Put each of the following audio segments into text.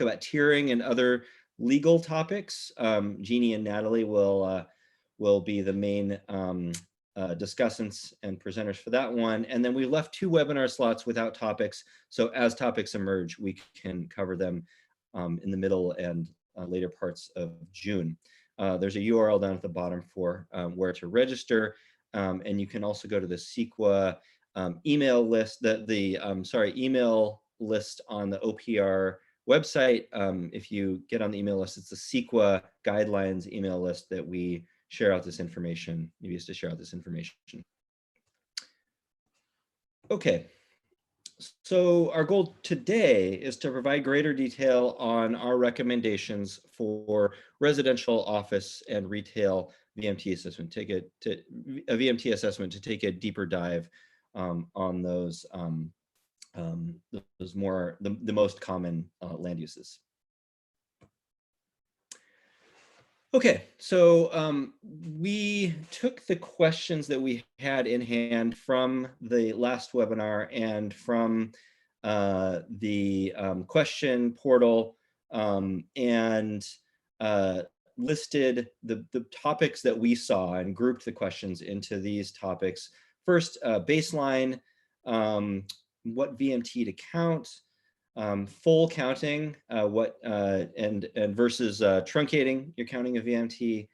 about tiering and other legal topics. Jeannie and Natalie will be the main discussants and presenters for that one. And then we left 2 webinar slots without topics. So as topics emerge, we can cover them in the middle and later parts of June. There's a URL down at the bottom for where to register. And you can also go to the CEQA email list, email list on the OPR website. If you get on the email list, it's the CEQA guidelines email list that we share out this information. We used to share out this information. Okay, so our goal today is to provide greater detail on our recommendations for residential, office, and retail VMT assessment. A VMT assessment to take a deeper dive on those the most common land uses. Okay, so we took the questions that we had in hand from the last webinar and from the question portal and listed the topics that we saw and grouped the questions into these topics. First, baseline, what VMT to count, full counting, and versus truncating your counting of VMT,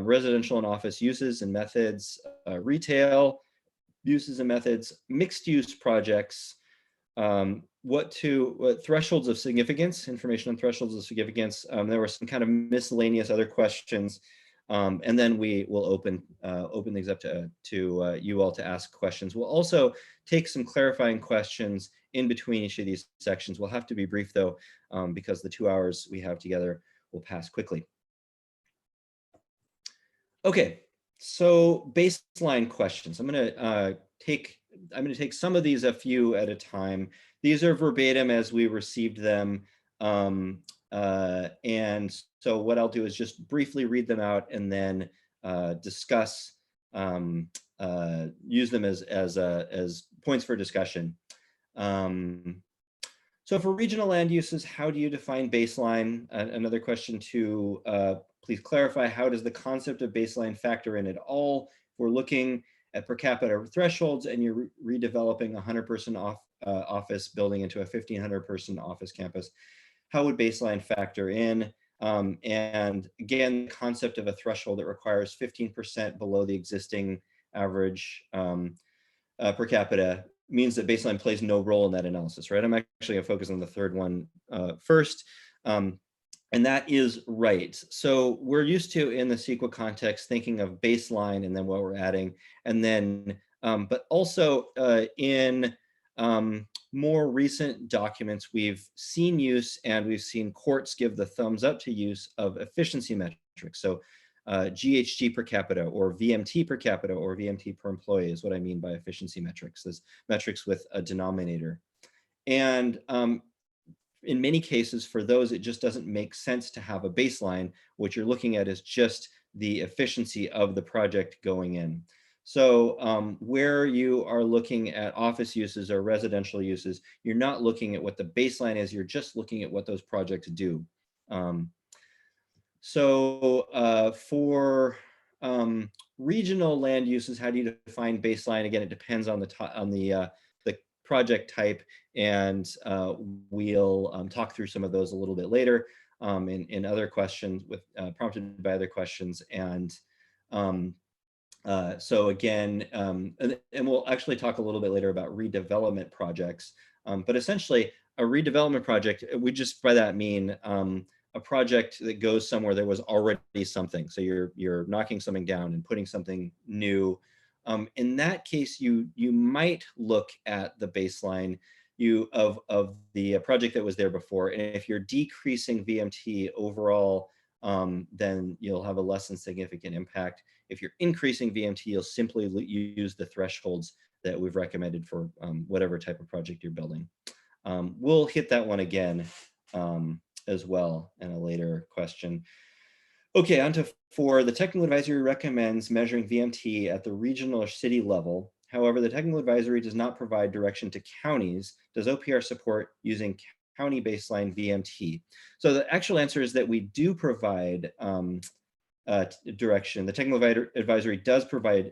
residential and office uses and methods, retail uses and methods, mixed use projects, what thresholds of significance, information on thresholds of significance. There were some kind of miscellaneous other questions. And then we will open things up to you all to ask questions. We'll also take some clarifying questions in between each of these sections. We'll have to be brief though, because the 2 hours we have together will pass quickly. Okay, so baseline questions. I'm gonna take some of these a few at a time. These are verbatim as we received them. And so what I'll do is just briefly read them out and then discuss, use them as points for discussion. So for regional land uses, how do you define baseline? Another question to please clarify, how does the concept of baseline factor in at all? If we're looking at per capita thresholds and you're redeveloping a 100-person office building into a 1,500-person office campus, how would baseline factor in? And again, the concept of a threshold that requires 15% below the existing average per capita means that baseline plays no role in that analysis, right? I'm actually gonna focus on the third one first. And that is right. So we're used to, in the CEQA context, thinking of baseline and then what we're adding. And then, but also in more recent documents, we've seen use and we've seen courts give the thumbs up to use of efficiency metrics. So GHG per capita or VMT per capita or VMT per employee is what I mean by efficiency metrics, as metrics with a denominator. And in many cases, for those, it just doesn't make sense to have a baseline. What you're looking at is just the efficiency of the project going in. So where you are looking at office uses or residential uses, you're not looking at what the baseline is, you're just looking at what those projects do. For regional land uses, how do you define baseline? Again, it depends on the project type, and we'll talk through some of those a little bit later in other questions prompted by other questions. And so again, and we'll actually talk a little bit later about redevelopment projects. But essentially, a redevelopment project, we just by that mean a project that goes somewhere there was already something. So you're knocking something down and putting something new. In that case, you might look at the baseline of the project that was there before. And if you're decreasing VMT overall, then you'll have a less than significant impact. If you're increasing VMT, you'll simply use the thresholds that we've recommended for whatever type of project you're building. We'll hit that one again as well in a later question. Okay, on to 4. The technical advisory recommends measuring VMT at the regional or city level. However, the technical advisory does not provide direction to counties. Does OPR support using county baseline VMT? So the actual answer is that we do provide direction. The technical advisory does provide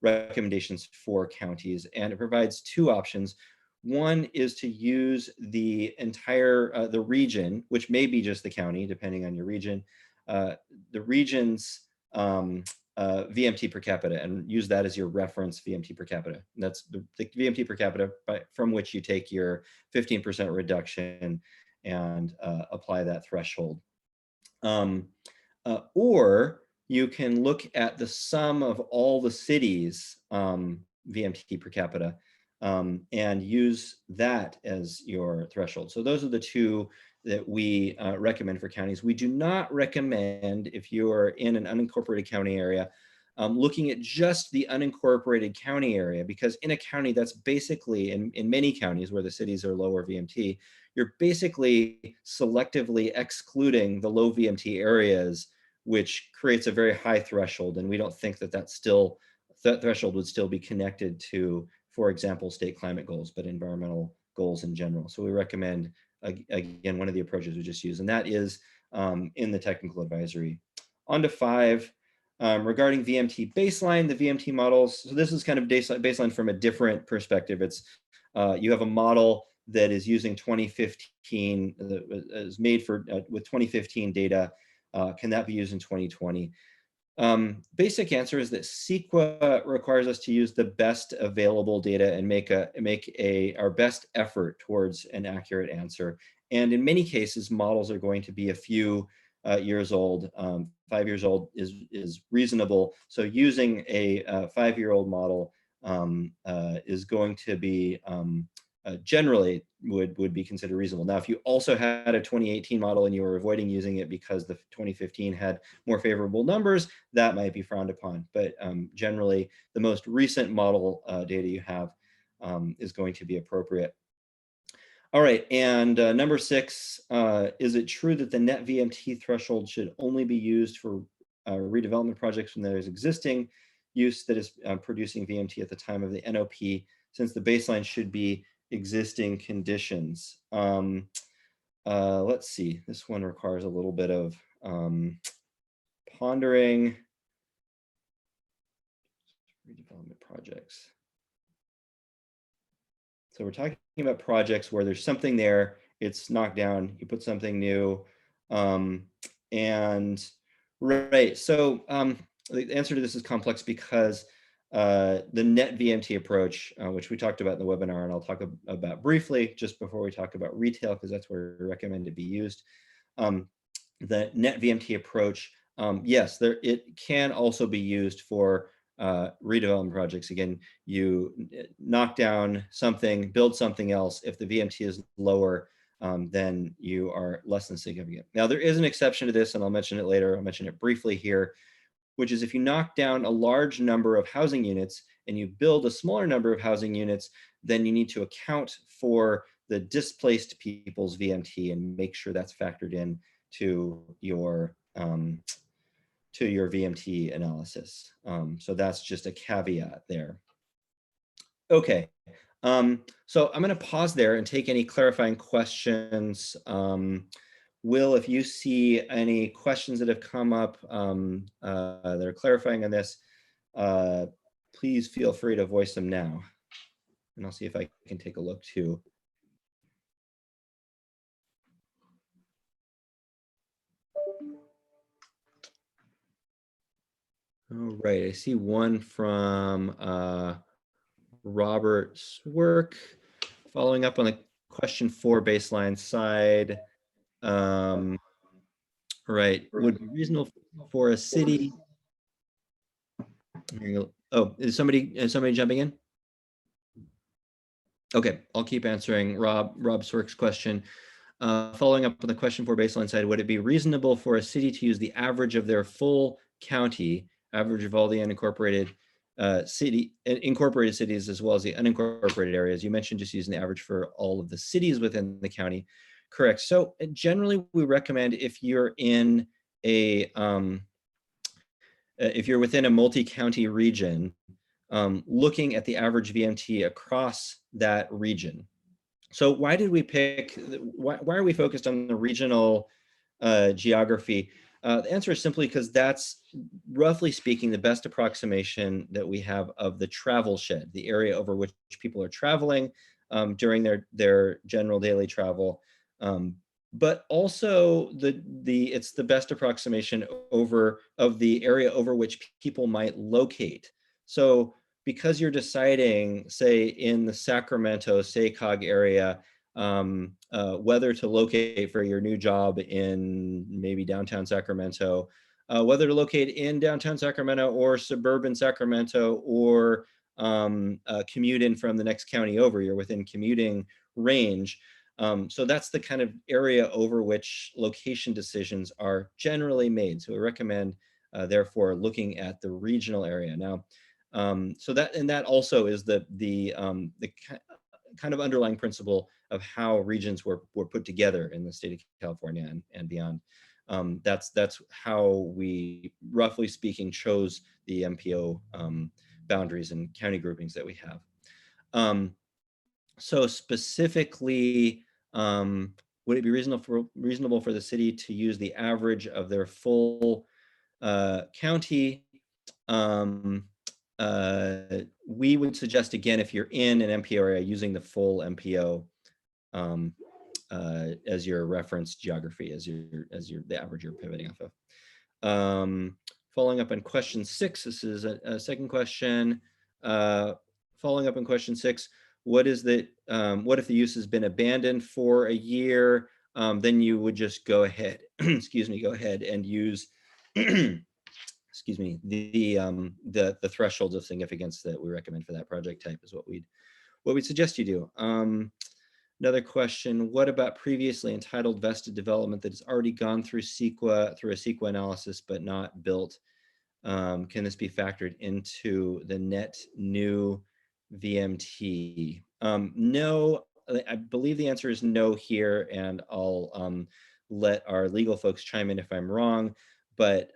recommendations for counties, and it provides two options. One is to use the entire, the region, which may be just the county, depending on your region, the region's VMT per capita, and use that as your reference VMT per capita. And that's the VMT per capita from which you take your 15% reduction and apply that threshold. Or you can look at the sum of all the cities' VMT per capita and use that as your threshold. So those are the two that we recommend for counties. We do not recommend, if you are in an unincorporated county area, looking at just the unincorporated county area, because in a county that's basically, in many counties where the cities are lower VMT, you're basically selectively excluding the low VMT areas, which creates a very high threshold. And we don't think that that threshold would still be connected to, for example, state climate goals, but environmental goals in general. So we recommend, again, one of the approaches we just used, and that is in the technical advisory. On to 5, regarding VMT baseline, the VMT models. So this is kind of baseline from a different perspective. It's you have a model that is using 2015, is made for with 2015 data. Can that be used in 2020? Basic answer is that CEQA requires us to use the best available data and make our best effort towards an accurate answer. And in many cases, models are going to be a few years old. 5 years old is reasonable. So using a 5-year-old model is going to be generally would be considered reasonable. Now, if you also had a 2018 model and you were avoiding using it because the 2015 had more favorable numbers, that might be frowned upon. But generally, the most recent model data you have is going to be appropriate. All right, and number 6, is it true that the net VMT threshold should only be used for redevelopment projects when there is existing use that is producing VMT at the time of the NOP, since the baseline should be existing conditions? Let's see, this one requires a little bit of pondering. Redevelopment projects. So we're talking about projects where there's something there, it's knocked down, you put something new. And right, so the answer to this is complex because the net VMT approach, which we talked about in the webinar, and I'll talk about briefly just before we talk about retail, because that's where we recommend it be used. The net VMT approach, yes, it can also be used for redevelopment projects. Again, you knock down something, build something else. If the VMT is lower, then you are less than significant. Now, there is an exception to this, and I'll mention it later. I'll mention it briefly here, which is if you knock down a large number of housing units and you build a smaller number of housing units, then you need to account for the displaced people's VMT and make sure that's factored in to your VMT analysis. So that's just a caveat there. Okay, so I'm gonna pause there and take any clarifying questions. Will, if you see any questions that have come up that are clarifying on this, please feel free to voice them now. And I'll see if I can take a look too. All right, I see one from Robert's work, following up on the question 4 baseline side. Right, would be reasonable for a city. Oh, is somebody jumping in? Okay, I'll keep answering Rob Swerk's question. Following up on the question 4 baseline side, would it be reasonable for a city to use the average of their full county, average of all the unincorporated incorporated cities as well as the unincorporated areas? You mentioned just using the average for all of the cities within the county. Correct. So generally, we recommend if you're in a if you're within a multi-county region, looking at the average VMT across that region. So why did we pick, why are we focused on the regional geography? The answer is simply because that's, roughly speaking, the best approximation that we have of the travel shed, the area over which people are traveling during their general daily travel. But also it's the best approximation of the area over which people might locate. So because you're deciding, say, in the Sacramento, SACOG area, whether to locate for your new job in maybe downtown Sacramento, whether to locate in downtown Sacramento or suburban Sacramento, or commute in from the next county over, you're within commuting range. So that's the kind of area over which location decisions are generally made. So we recommend, therefore, looking at the regional area. Now, so that also is the kind of underlying principle of how regions were put together in the state of California and beyond. That's how we, roughly speaking, chose the MPO boundaries and county groupings that we have. So specifically, would it be reasonable for the city to use the average of their full county? We would suggest, again, if you're in an MPO area, using the full MPO as your reference geography, as the average you're pivoting off of. Following up on question 6, this is a second question. Following up on question 6, what if the use has been abandoned for a year? Then you would just go ahead, excuse me, go ahead and use excuse me, the thresholds of significance that we recommend for that project type is what we'd suggest you do. Another question, what about previously entitled vested development that has already gone through a CEQA analysis but not built? Can this be factored into the net new VMT? No, I believe the answer is no here, and I'll let our legal folks chime in if I'm wrong, but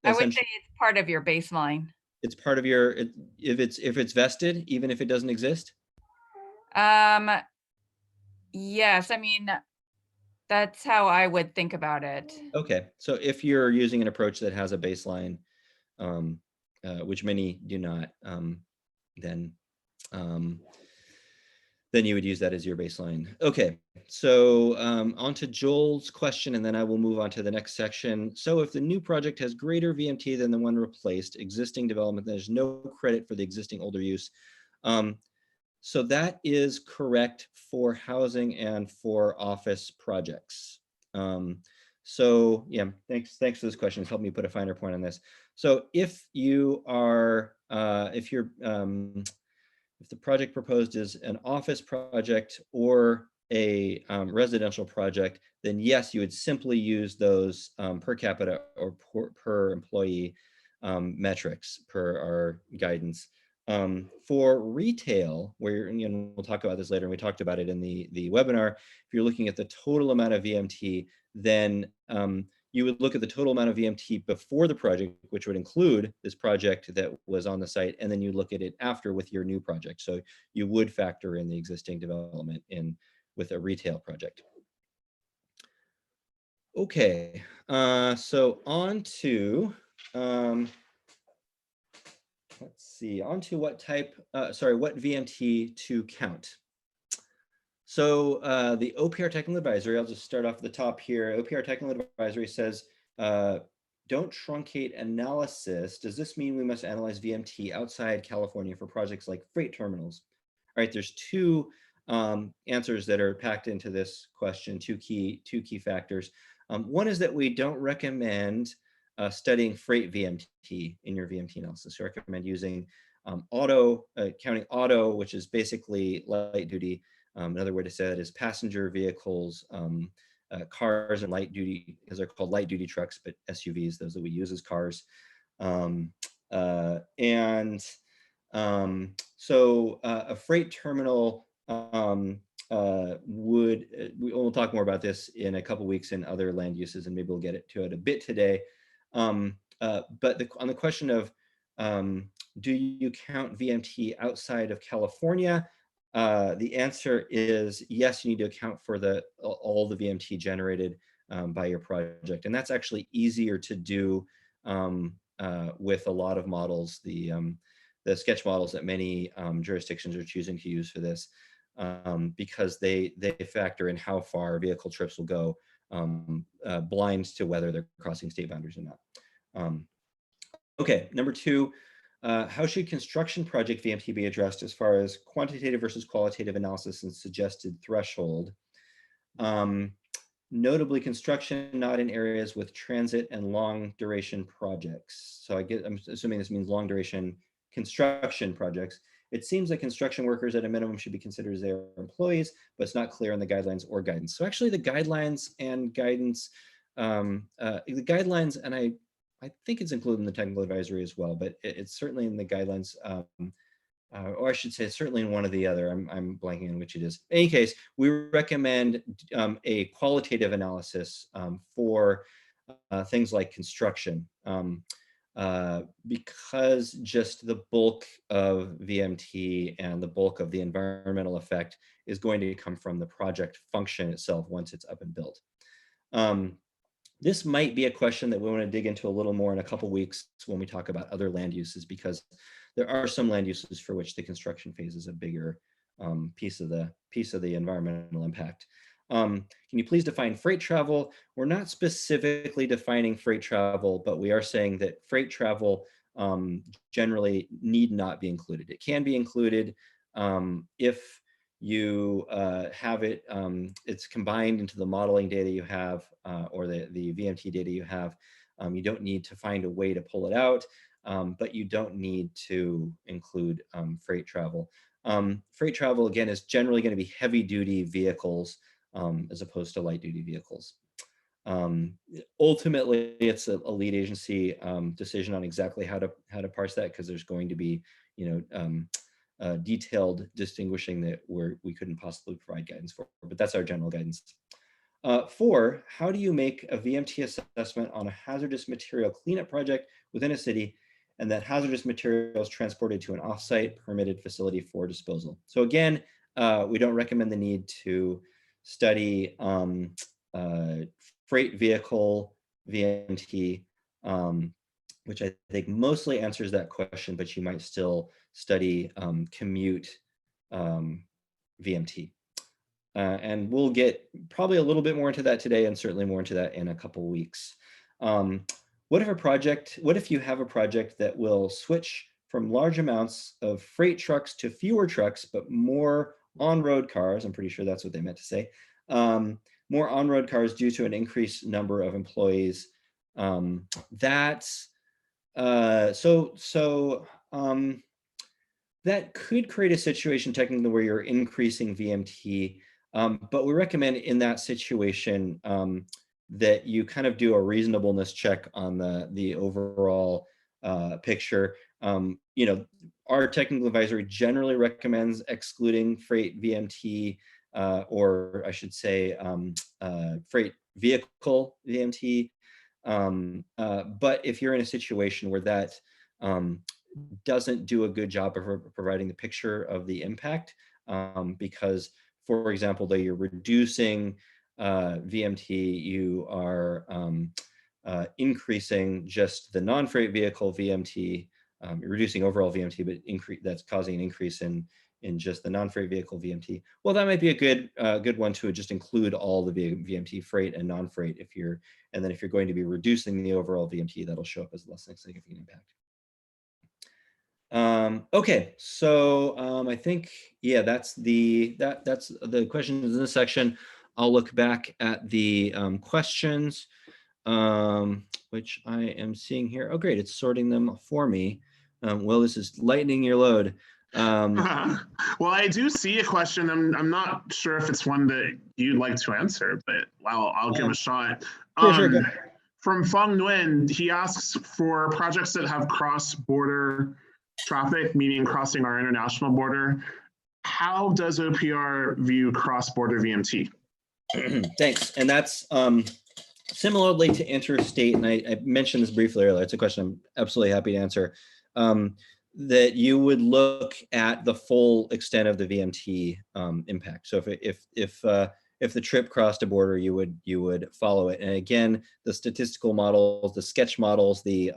I would say essentially it's part of your baseline. it's part of your, if it's vested, even if it doesn't exist. Um, yes, I mean, that's how I would think about it. Okay, so if you're using an approach that has a baseline, um, which many do not, then um, then you would use that as your baseline. Okay, so on to Joel's question, and then I will move on to the next section. So if the new project has greater VMT than the one replaced, existing development, there's no credit for the existing older use. So that is correct for housing and for office projects. So yeah, thanks for this question. It's helped me put a finer point on this. So if you are, if the project proposed is an office project or a residential project, then yes, you would simply use those per capita or per employee metrics per our guidance. For retail, where, we'll talk about this later, and we talked about it in the webinar, if you're looking at the total amount of VMT, then you would look at the total amount of VMT before the project, which would include this project that was on the site, and then you look at it after with your new project. So you would factor in the existing development in with a retail project. Okay, so on to, let's see, on to what VMT to count. So the OPR Technical Advisory, I'll just start off at the top here. OPR Technical Advisory says, don't truncate analysis. Does this mean we must analyze VMT outside California for projects like freight terminals? All right, there's two answers that are packed into this question, two key factors. One is that we don't recommend studying freight VMT in your VMT analysis. We recommend using counting auto, which is basically light duty. Another way to say that is passenger vehicles, cars and light duty, because they're called light duty trucks, but SUVs, those that we use as cars. So a freight terminal we'll talk more about this in a couple weeks in other land uses, and maybe we'll get to it a bit today. But on the question of do you count VMT outside of California? The answer is yes, you need to account for all the VMT generated by your project. And that's actually easier to do with a lot of models, the sketch models that many jurisdictions are choosing to use for this, because they factor in how far vehicle trips will go, blind to whether they're crossing state boundaries or not. Okay, number two, how should construction project VMT be addressed as far as quantitative versus qualitative analysis and suggested threshold? Notably, construction not in areas with transit and long duration projects. So I'm assuming this means long duration construction projects. It seems that construction workers at a minimum should be considered as their employees, but it's not clear in the guidelines or guidance. So actually the guidelines and guidance, and I think it's included in the technical advisory as well, but it's certainly in the guidelines, or I should say certainly in one or the other. I'm blanking on which it is. In any case, we recommend a qualitative analysis for things like construction, because just the bulk of VMT and the bulk of the environmental effect is going to come from the project function itself once it's up and built. This might be a question that we want to dig into a little more in a couple weeks when we talk about other land uses, because there are some land uses for which the construction phase is a bigger piece of the environmental impact. Can you please define freight travel? We're not specifically defining freight travel, but we are saying that freight travel generally need not be included. It can be included if you have it, it's combined into the modeling data you have, or the VMT data you have. You don't need to find a way to pull it out, but you don't need to include freight travel. Freight travel, again, is generally going to be heavy duty vehicles as opposed to light duty vehicles. Ultimately, it's a lead agency decision on exactly how to parse that, because there's going to be, detailed distinguishing that we couldn't possibly provide guidance for, but that's our general guidance. 4, how do you make a VMT assessment on a hazardous material cleanup project within a city, and that hazardous material is transported to an offsite permitted facility for disposal? So again, we don't recommend the need to study freight vehicle VMT, which I think mostly answers that question, but you might still study commute VMT. And we'll get probably a little bit more into that today, and certainly more into that in a couple weeks. What if you have a project that will switch from large amounts of freight trucks to fewer trucks, but more on-road cars? I'm pretty sure that's what they meant to say. More on-road cars due to an increased number of employees. That could create a situation technically where you're increasing VMT, but we recommend in that situation that you kind of do a reasonableness check on the overall picture. Our technical advisory generally recommends excluding freight VMT, or I should say freight vehicle VMT. But if you're in a situation where that doesn't do a good job of providing the picture of the impact, because, for example, though you're reducing VMT, you are increasing just the non-freight vehicle VMT, you're reducing overall VMT, but that's causing an increase in just the non-freight vehicle VMT. Well, that might be a good one to just include all the VMT, freight and non-freight, and then if you're going to be reducing the overall VMT, that'll show up as less significant impact. Okay, so I think, yeah, that's the questions in this section. I'll look back at the questions, which I am seeing here. Oh, great, it's sorting them for me. Well, this is lightening your load. Well, I do see a question. I'm not sure if it's one that you'd like to answer, but I'll give a shot. Sure. From Feng Nguyen, he asks for projects that have cross-border traffic, meaning crossing our international border. How does OPR view cross-border VMT? Thanks. And that's similarly to interstate, and I mentioned this briefly earlier. It's a question I'm absolutely happy to answer. that you would look at the full extent of the VMT impact. So if the trip crossed a border, you would follow it. And again, the statistical models, the sketch models, the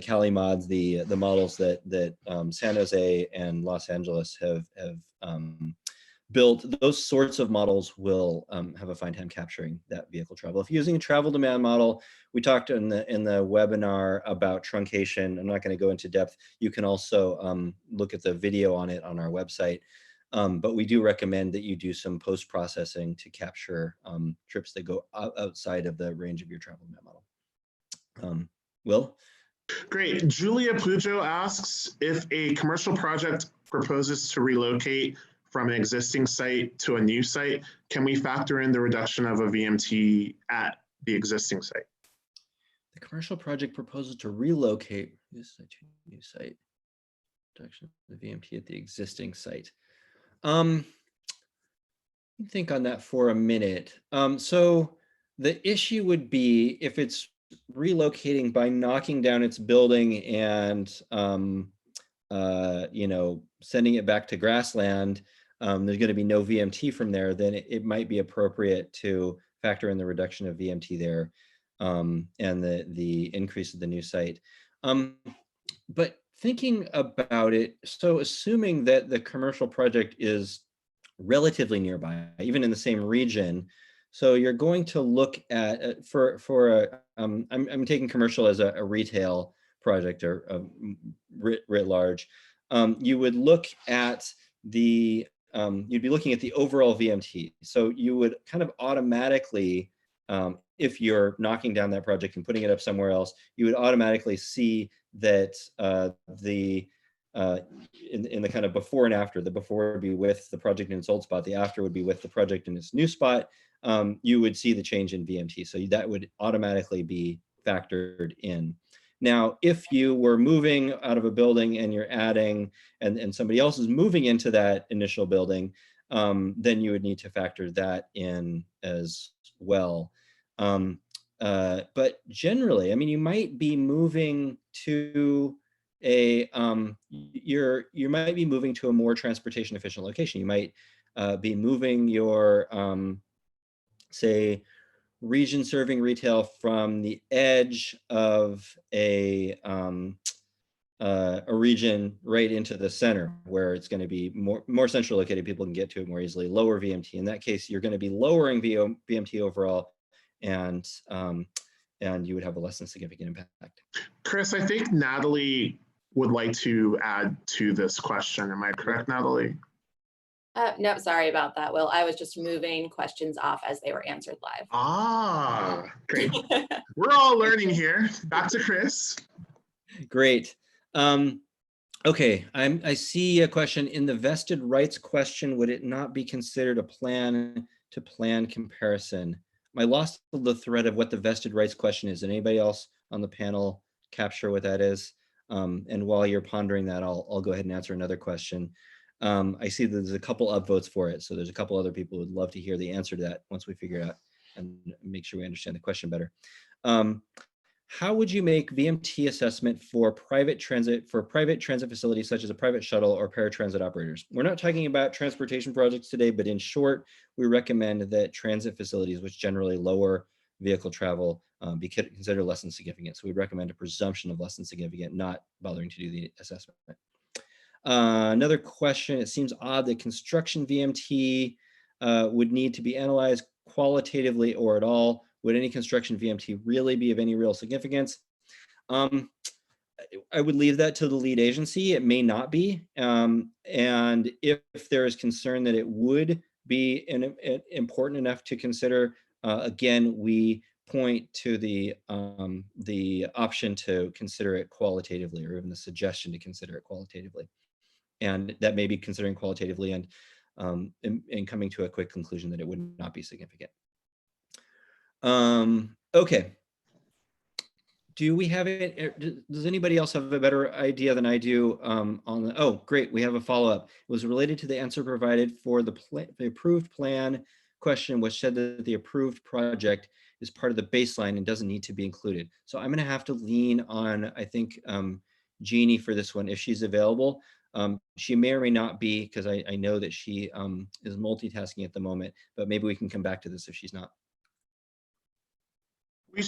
Cali mods, the models that San Jose and Los Angeles have built, those sorts of models will have a fine time capturing that vehicle travel. If you're using a travel demand model, we talked in the webinar about truncation. I'm not going to go into depth. You can also look at the video on it on our website. But we do recommend that you do some post-processing to capture trips that go outside of the range of your travel demand model. Will? Great. Julia Pujo asks, if a commercial project proposes to relocate from an existing site to a new site, can we factor in the reduction of a VMT at the existing site? The commercial project proposes to relocate this site to a new site. Reduction of the VMT at the existing site. Think on that for a minute. So the issue would be if it's relocating by knocking down its building and sending it back to grassland, there's going to be no VMT from there, then it might be appropriate to factor in the reduction of VMT there and the increase of the new site. But thinking about it, so assuming that the commercial project is relatively nearby, even in the same region, so you're going to look at I'm taking commercial as a retail project or writ large. You would look at you'd be looking at the overall VMT. So you would kind of automatically, if you're knocking down that project and putting it up somewhere else, you would automatically see that in the kind of before and after, the before would be with the project in its old spot, the after would be with the project in its new spot, you would see the change in VMT. So that would automatically be factored in. Now, if you were moving out of a building and you're adding, and somebody else is moving into that initial building, then you would need to factor that in as well. But generally, I mean, you might be moving to you might be moving to a more transportation efficient location. You might be moving your, say, region serving retail from the edge of a region right into the center where it's going to be more central located. People can get to it more easily, lower VMT. In that case, you're going to be lowering VMT overall, and you would have a less than significant impact. Chris, I think Natalie would like to add to this question. Am I correct, Natalie? No, sorry about that, Will. I was just moving questions off as they were answered live. Ah, great. We're all learning here. Back to Chris. Great. Okay, I see a question in the vested rights question. Would it not be considered a plan-to-plan comparison? I lost the thread of what the vested rights question is. Did anybody else on the panel capture what that is? And while you're pondering that, I'll go ahead and answer another question. I see that there's a couple upvotes for it. So there's a couple other people who would love to hear the answer to that once we figure it out and make sure we understand the question better. How would you make VMT assessment for private transit facilities such as a private shuttle or paratransit operators? We're not talking about transportation projects today, but in short, we recommend that transit facilities, which generally lower vehicle travel, be considered less than significant. So we recommend a presumption of less than significant, not bothering to do the assessment. Another question, it seems odd that construction VMT would need to be analyzed qualitatively or at all. Would any construction VMT really be of any real significance? I would leave that to the lead agency. It may not be. And if there is concern that it would be important enough to consider, again, we point to the option to consider it qualitatively, or even the suggestion to consider it qualitatively. And that may be considering qualitatively and coming to a quick conclusion that it would not be significant. Okay. Do we have it? Does anybody else have a better idea than I do on the, oh, great, we have a follow-up. It was related to the answer provided for the approved plan question, which said that the approved project is part of the baseline and doesn't need to be included. So I'm gonna have to lean on, I think, Jeannie for this one if she's available. She may or may not be, because I know that she is multitasking at the moment, but maybe we can come back to this if she's not. We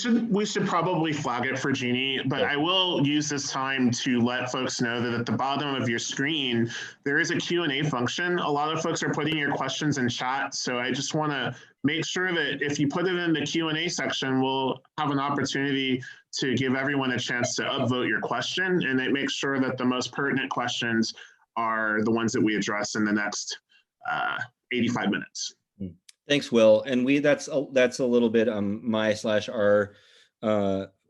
should probably flag it for Jeannie, but I will use this time to let folks know that at the bottom of your screen, there is a Q&A function. A lot of folks are putting your questions in chat, so I just want to make sure that if you put it in the Q&A section, we'll have an opportunity to give everyone a chance to upvote your question, and it makes sure that the most pertinent questions are the ones that we address in the next 85 minutes. Thanks, Will. And that's a little bit my/our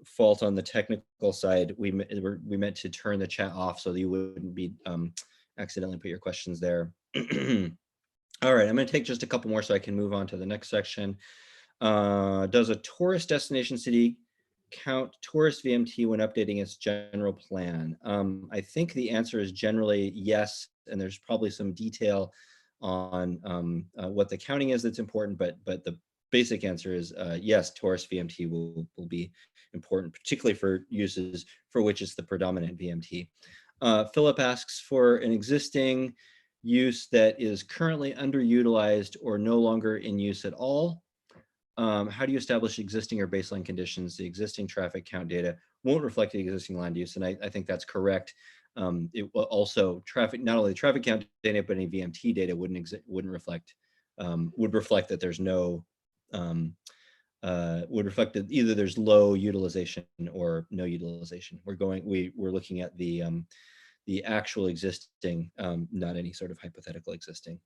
fault on the technical side. We meant to turn the chat off so that you wouldn't be accidentally put your questions there. All right, I'm going to take just a couple more so I can move on to the next section. Does a tourist destination city count tourist VMT when updating its general plan? I think the answer is generally yes, and there's probably some detail on what the counting is that's important, but the basic answer is yes, tourist VMT will be important, particularly for uses for which it's the predominant VMT. Philip asks for an existing use that is currently underutilized or no longer in use at all. How do you establish existing or baseline conditions? The existing traffic count data won't reflect the existing land use, and I think that's correct. It will also not only traffic count data, but any VMT data would reflect that there's no would reflect that either there's low utilization or no utilization. We're looking at the actual existing, not any sort of hypothetical existing.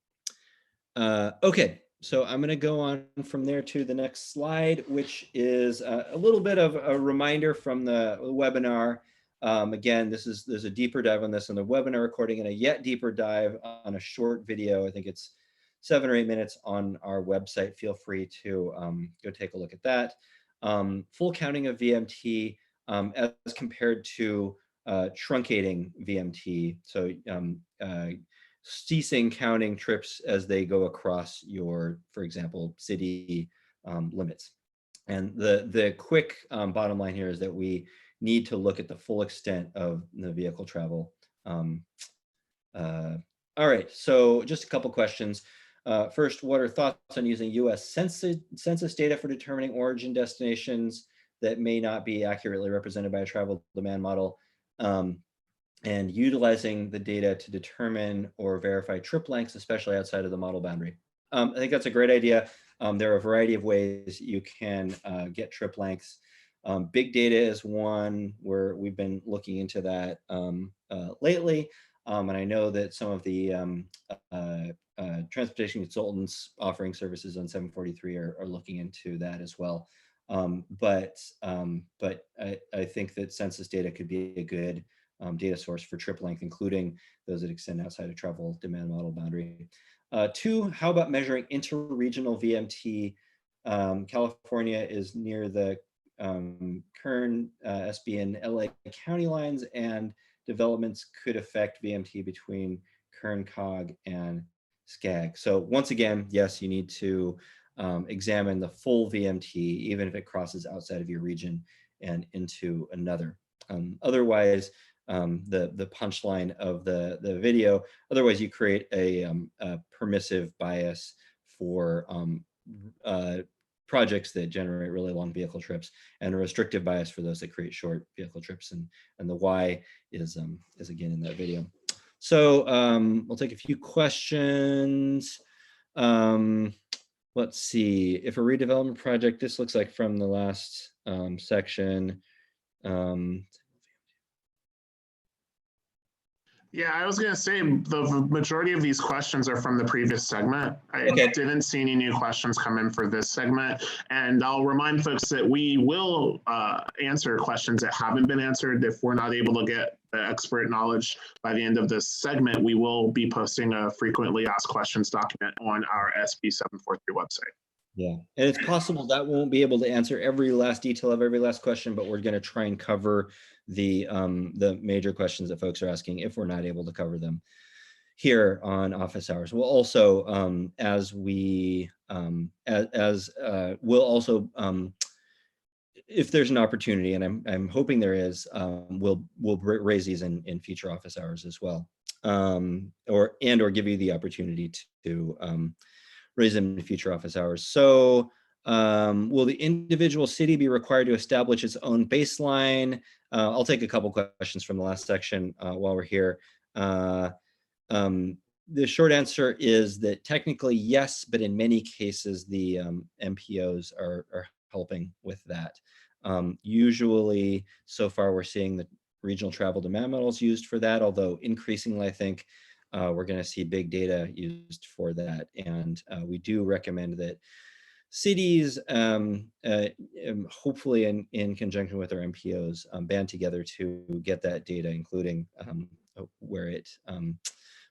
Okay, so I'm going to go on from there to the next slide, which is a little bit of a reminder from the webinar. Again, there's a deeper dive on this in the webinar recording and a yet deeper dive on a short video. I think it's 7 or 8 minutes on our website. Feel free to go take a look at that. Full counting of VMT as compared to truncating VMT. So ceasing counting trips as they go across your, for example, city limits. And the quick bottom line here is that we need to look at the full extent of the vehicle travel. All right, so just a couple questions. First, what are thoughts on using US census data for determining origin destinations that may not be accurately represented by a travel demand model, and utilizing the data to determine or verify trip lengths, especially outside of the model boundary? I think that's a great idea. There are a variety of ways you can get trip lengths. Big data is one where we've been looking into that lately. And I know that some of the transportation consultants offering services on 743 are looking into that as well. But I think that census data could be a good data source for trip length, including those that extend outside of travel demand model boundary. 2, how about measuring interregional VMT? California is near the Kern, SB, and LA county lines, and developments could affect VMT between Kern, COG, and SCAG. So once again, yes, you need to examine the full VMT, even if it crosses outside of your region and into another. Otherwise, the punchline of the video, otherwise you create a permissive bias for projects that generate really long vehicle trips, and a restrictive bias for those that create short vehicle trips. And the why is again in that video. So we'll take a few questions. Let's see, if a redevelopment project, this looks like from the last section. Yeah, I was going to say the majority of these questions are from the previous segment. I didn't see any new questions come in for this segment. And I'll remind folks that we will answer questions that haven't been answered. If we're not able to get the expert knowledge by the end of this segment, we will be posting a frequently asked questions document on our SB 743 website. Yeah, and it's possible that won't be able to answer every last detail of every last question, but we're going to try and cover the major questions that folks are asking if we're not able to cover them here on office hours. We'll also, we'll also if there's an opportunity, and I'm hoping there is, we'll raise these in future office hours as well, or give you the opportunity to raise them in future office hours. So will the individual city be required to establish its own baseline? I'll take a couple questions from the last section while we're here. The short answer is that technically yes, but in many cases the MPOs are helping with that. Usually, so far we're seeing the regional travel demand models used for that, although increasingly I think we're going to see big data used for that. And we do recommend that cities, hopefully in conjunction with our MPOs, band together to get that data, including where it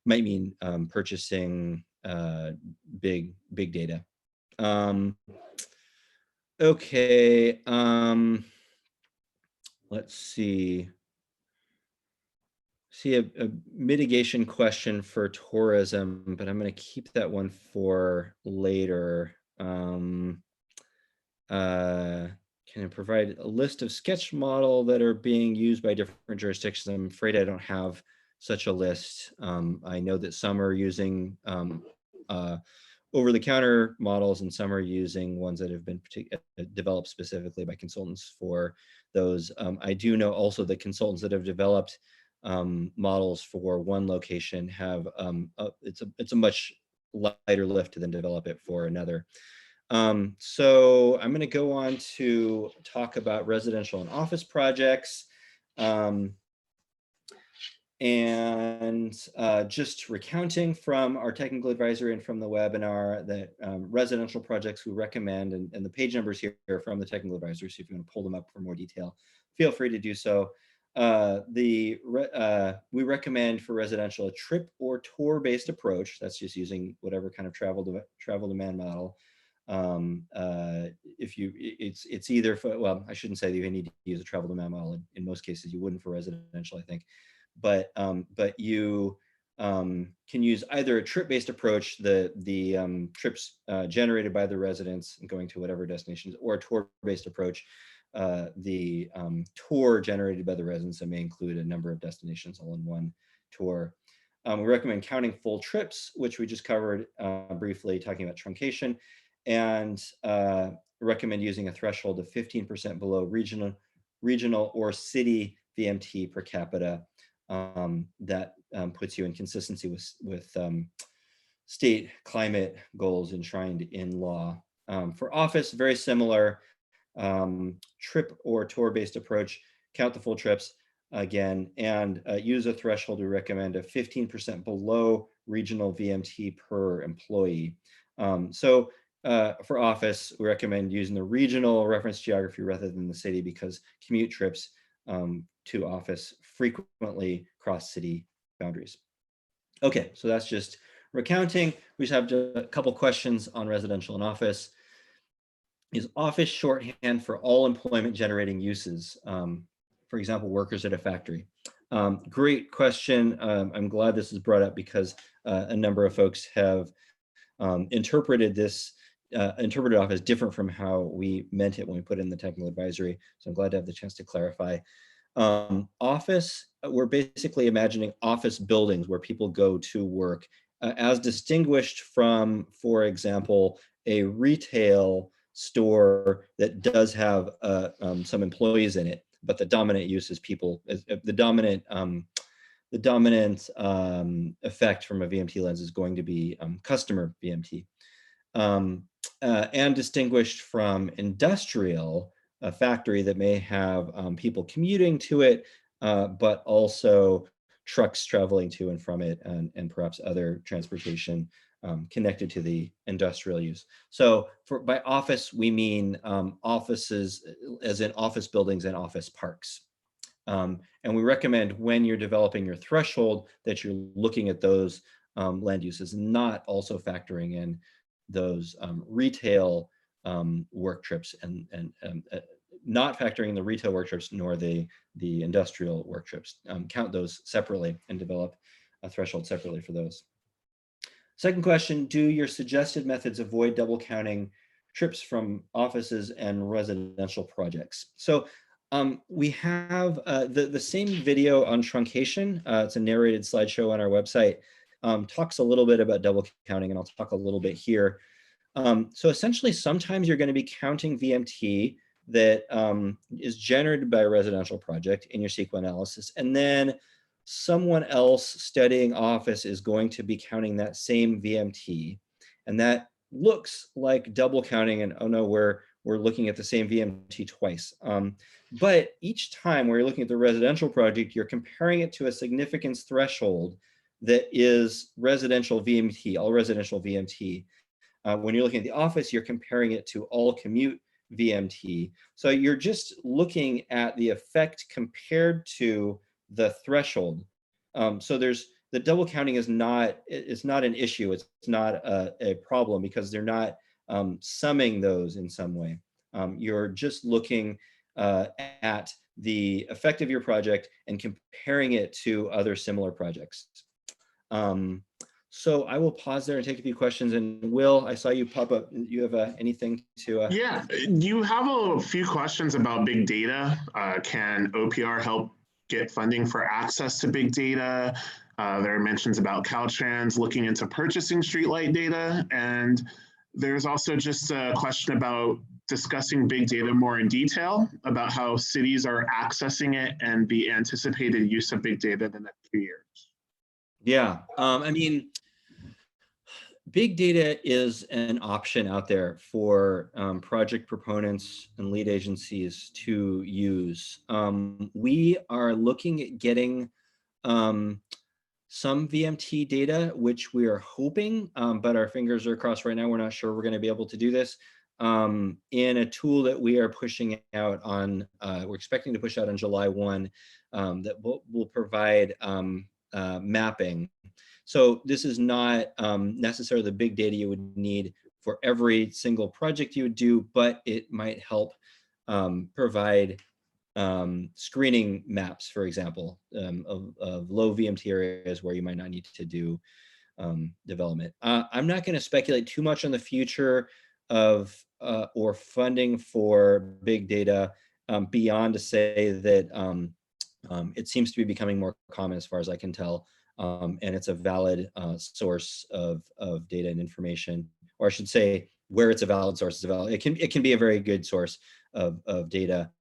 might mean purchasing big data. Okay, let's see. A mitigation question for tourism, but I'm going to keep that one for later. Can I provide a list of sketch model that are being used by different jurisdictions? I'm afraid I don't have such a list. I know that some are using over-the-counter models, and some are using ones that have been developed specifically by consultants for those. I do know also that consultants that have developed models for one location have it's a much lighter lift than develop it for another. So I'm going to go on to talk about residential and office projects. And just recounting from our technical advisory and from the webinar that residential projects we recommend, and the page numbers here are from the technical advisory, so if you want to pull them up for more detail, feel free to do so. We recommend for residential a trip or tour based approach. That's just using whatever kind of travel demand model. It's either for, well, I shouldn't say that you need to use a travel demand model. In most cases you wouldn't for residential, I think. But you can use either a trip-based approach, the trips generated by the residents and going to whatever destinations, or a tour-based approach, the tour generated by the residents that may include a number of destinations all in one tour. We recommend counting full trips, which we just covered briefly, talking about truncation, and recommend using a threshold of 15% below regional or city VMT per capita. That puts you in consistency with state climate goals enshrined in law. For office, very similar, trip or tour-based approach, count the full trips again, and use a threshold we recommend of 15% below regional VMT per employee. So for office, we recommend using the regional reference geography rather than the city, because commute trips to office frequently cross city boundaries. Okay, so that's just recounting. We just have a couple questions on residential and office. Is office shorthand for all employment generating uses? For example, workers at a factory. Great question. I'm glad this is brought up because a number of folks have interpreted office different from how we meant it when we put it in the technical advisory. So I'm glad to have the chance to clarify. Office, we're basically imagining office buildings where people go to work, as distinguished from, for example, a retail store that does have some employees in it, but the dominant use is people. The dominant effect from a VMT lens is going to be customer VMT, and distinguished from industrial, a factory that may have people commuting to it, but also trucks traveling to and from it, and perhaps other transportation connected to the industrial use. So by office, we mean offices as in office buildings and office parks. And we recommend when you're developing your threshold that you're looking at those land uses, not also factoring in those retail work trips and not factoring the retail work trips nor the industrial work trips. Count those separately and develop a threshold separately for those. Second question, do your suggested methods avoid double counting trips from offices and residential projects. So we have the same video on truncation. It's a narrated slideshow on our website. Talks a little bit about double counting, and I'll talk a little bit here. So essentially, sometimes you're going to be counting VMT that is generated by a residential project in your SQL analysis, and then someone else studying office is going to be counting that same VMT, and that looks like double counting. And oh no, we're looking at the same VMT twice. But each time where you're looking at the residential project, you're comparing it to a significance threshold that is residential VMT, all residential VMT. When you're looking at the office, you're comparing it to all commute VMT. So you're just looking at the effect compared to the threshold. So the double counting is not, it's not an issue. It's not a problem because they're not summing those in some way. You're just looking at the effect of your project and comparing it to other similar projects. So I will pause there and take a few questions. And Will, I saw you pop up. You have anything to? Yeah, you have a few questions about big data. Can OPR help get funding for access to big data? There are mentions about Caltrans looking into purchasing streetlight data. And there's also just a question about discussing big data more in detail about how cities are accessing it and the anticipated use of big data in the next few years. Yeah, I mean, big data is an option out there for project proponents and lead agencies to use. We are looking at getting some VMT data, which we are hoping, but our fingers are crossed right now. We're not sure we're going to be able to do this in a tool that we are pushing out on, we're expecting to push out on July 1, that will provide mapping. So this is not necessarily the big data you would need for every single project you would do, but it might help provide screening maps, for example, of low VMT areas where you might not need to do development. I'm not going to speculate too much on the future of or funding for big data beyond to say that it seems to be becoming more common as far as I can tell. And it's a valid source of data and information, or I should say, where it's a valid source, it's a valid. It can be a very good source of data.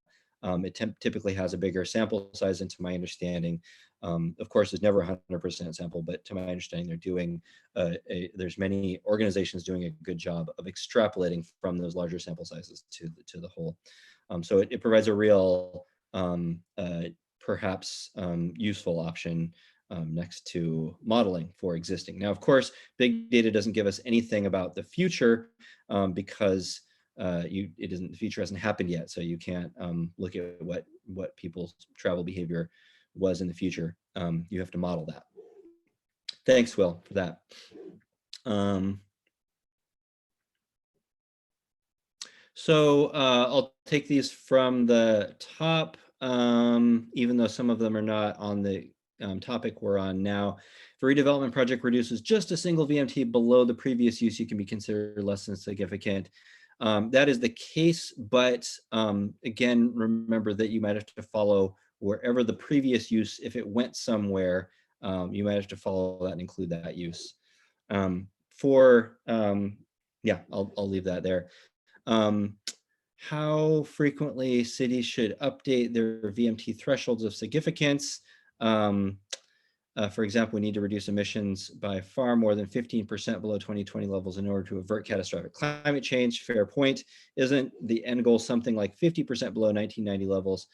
It typically has a bigger sample size, and to my understanding, of course, it's never 100% sample, but to my understanding, they're doing. There's many organizations doing a good job of extrapolating from those larger sample sizes to the whole. So it provides a real, perhaps useful option. Next to modeling for existing. Now, of course, big data doesn't give us anything about the future because the future hasn't happened yet. So you can't look at what people's travel behavior was in the future. You have to model that. Thanks, Will, for that. So I'll take these from the top, even though some of them are not on the topic we're on now. If a redevelopment project reduces just a single VMT below the previous use, you can be considered less than significant. That is the case, but again, remember that you might have to follow wherever the previous use, if it went somewhere, you might have to follow that and include that use. Yeah, I'll leave that there. How frequently cities should update their VMT thresholds of significance. For example, we need to reduce emissions by far more than 15% below 2020 levels in order to avert catastrophic climate change. Fair point. Isn't the end goal something like 50% below 1990 levels?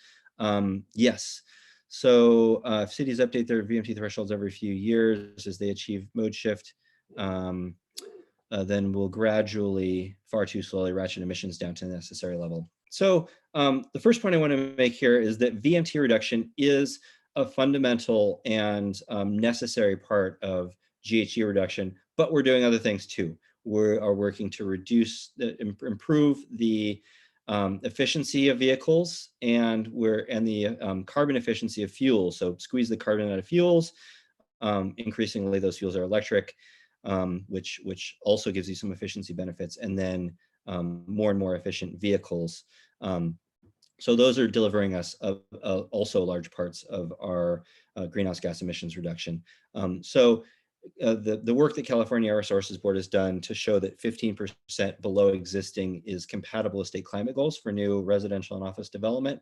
Yes. So if cities update their VMT thresholds every few years as they achieve mode shift, then we'll gradually, far too slowly, ratchet emissions down to the necessary level. So the first point I want to make here is that VMT reduction is a fundamental and necessary part of GHG reduction, but we're doing other things too. We are working to improve the efficiency of vehicles and the carbon efficiency of fuels. So squeeze the carbon out of fuels. Increasingly, those fuels are electric, which also gives you some efficiency benefits. And then more and more efficient vehicles. So those are delivering us also large parts of our greenhouse gas emissions reduction. The work that California Air Resources Board has done to show that 15% below existing is compatible with state climate goals for new residential and office development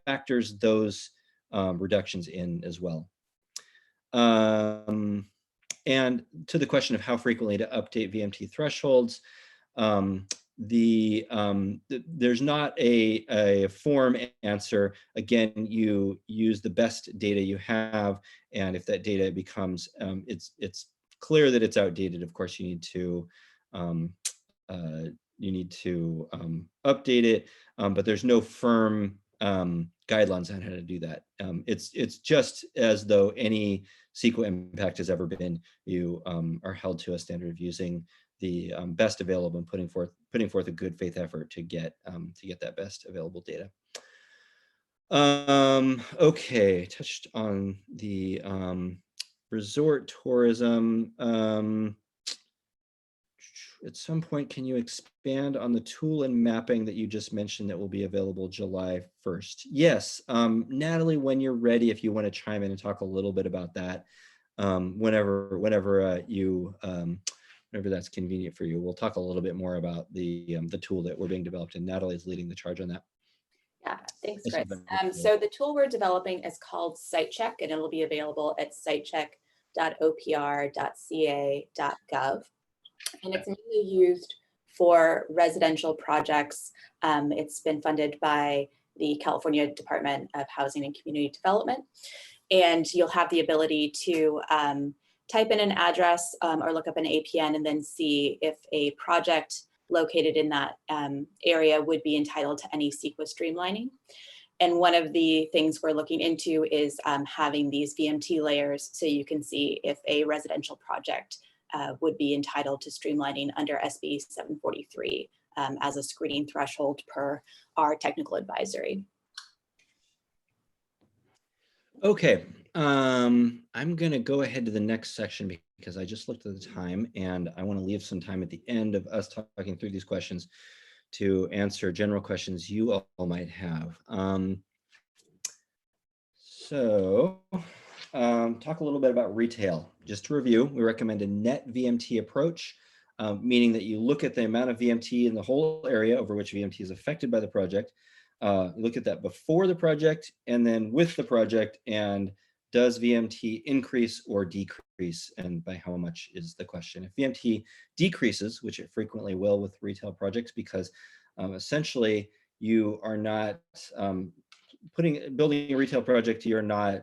factors those reductions in as well. And to the question of how frequently to update VMT thresholds, there's not a form answer. Again, you use the best data you have, and if that data becomes it's clear that it's outdated, of course you need to update it, but there's no firm guidelines on how to do that. It's just as though any CEQA impact has ever been. You are held to a standard of using the best available and putting forth a good faith effort to get that best available data. Okay, touched on the resort tourism. At some point, can you expand on the tool and mapping that you just mentioned that will be available July 1st? Yes, Natalie, when you're ready, if you want to chime in and talk a little bit about that, whenever that's convenient for you. We'll talk a little bit more about the tool that we're being developed, and Natalie's leading the charge on that. Yeah, thanks, Chris. So the tool we're developing is called SiteCheck, and it'll be available at sitecheck.opr.ca.gov. And it's mainly used for residential projects. It's been funded by the California Department of Housing and Community Development. And you'll have the ability to type in an address or look up an APN and then see if a project located in that area would be entitled to any CEQA streamlining. And one of the things we're looking into is having these VMT layers so you can see if a residential project would be entitled to streamlining under SB 743 as a screening threshold per our technical advisory. Okay, I'm gonna go ahead to the next section because I just looked at the time and I want to leave some time at the end of us talking through these questions to answer general questions you all might have. Talk a little bit about retail. Just to review, we recommend a net VMT approach, meaning that you look at the amount of VMT in the whole area over which VMT is affected by the project. Look at that before the project and then with the project, and does VMT increase or decrease, and by how much is the question. If VMT decreases, which it frequently will with retail projects, because essentially you are not building a retail project, you're not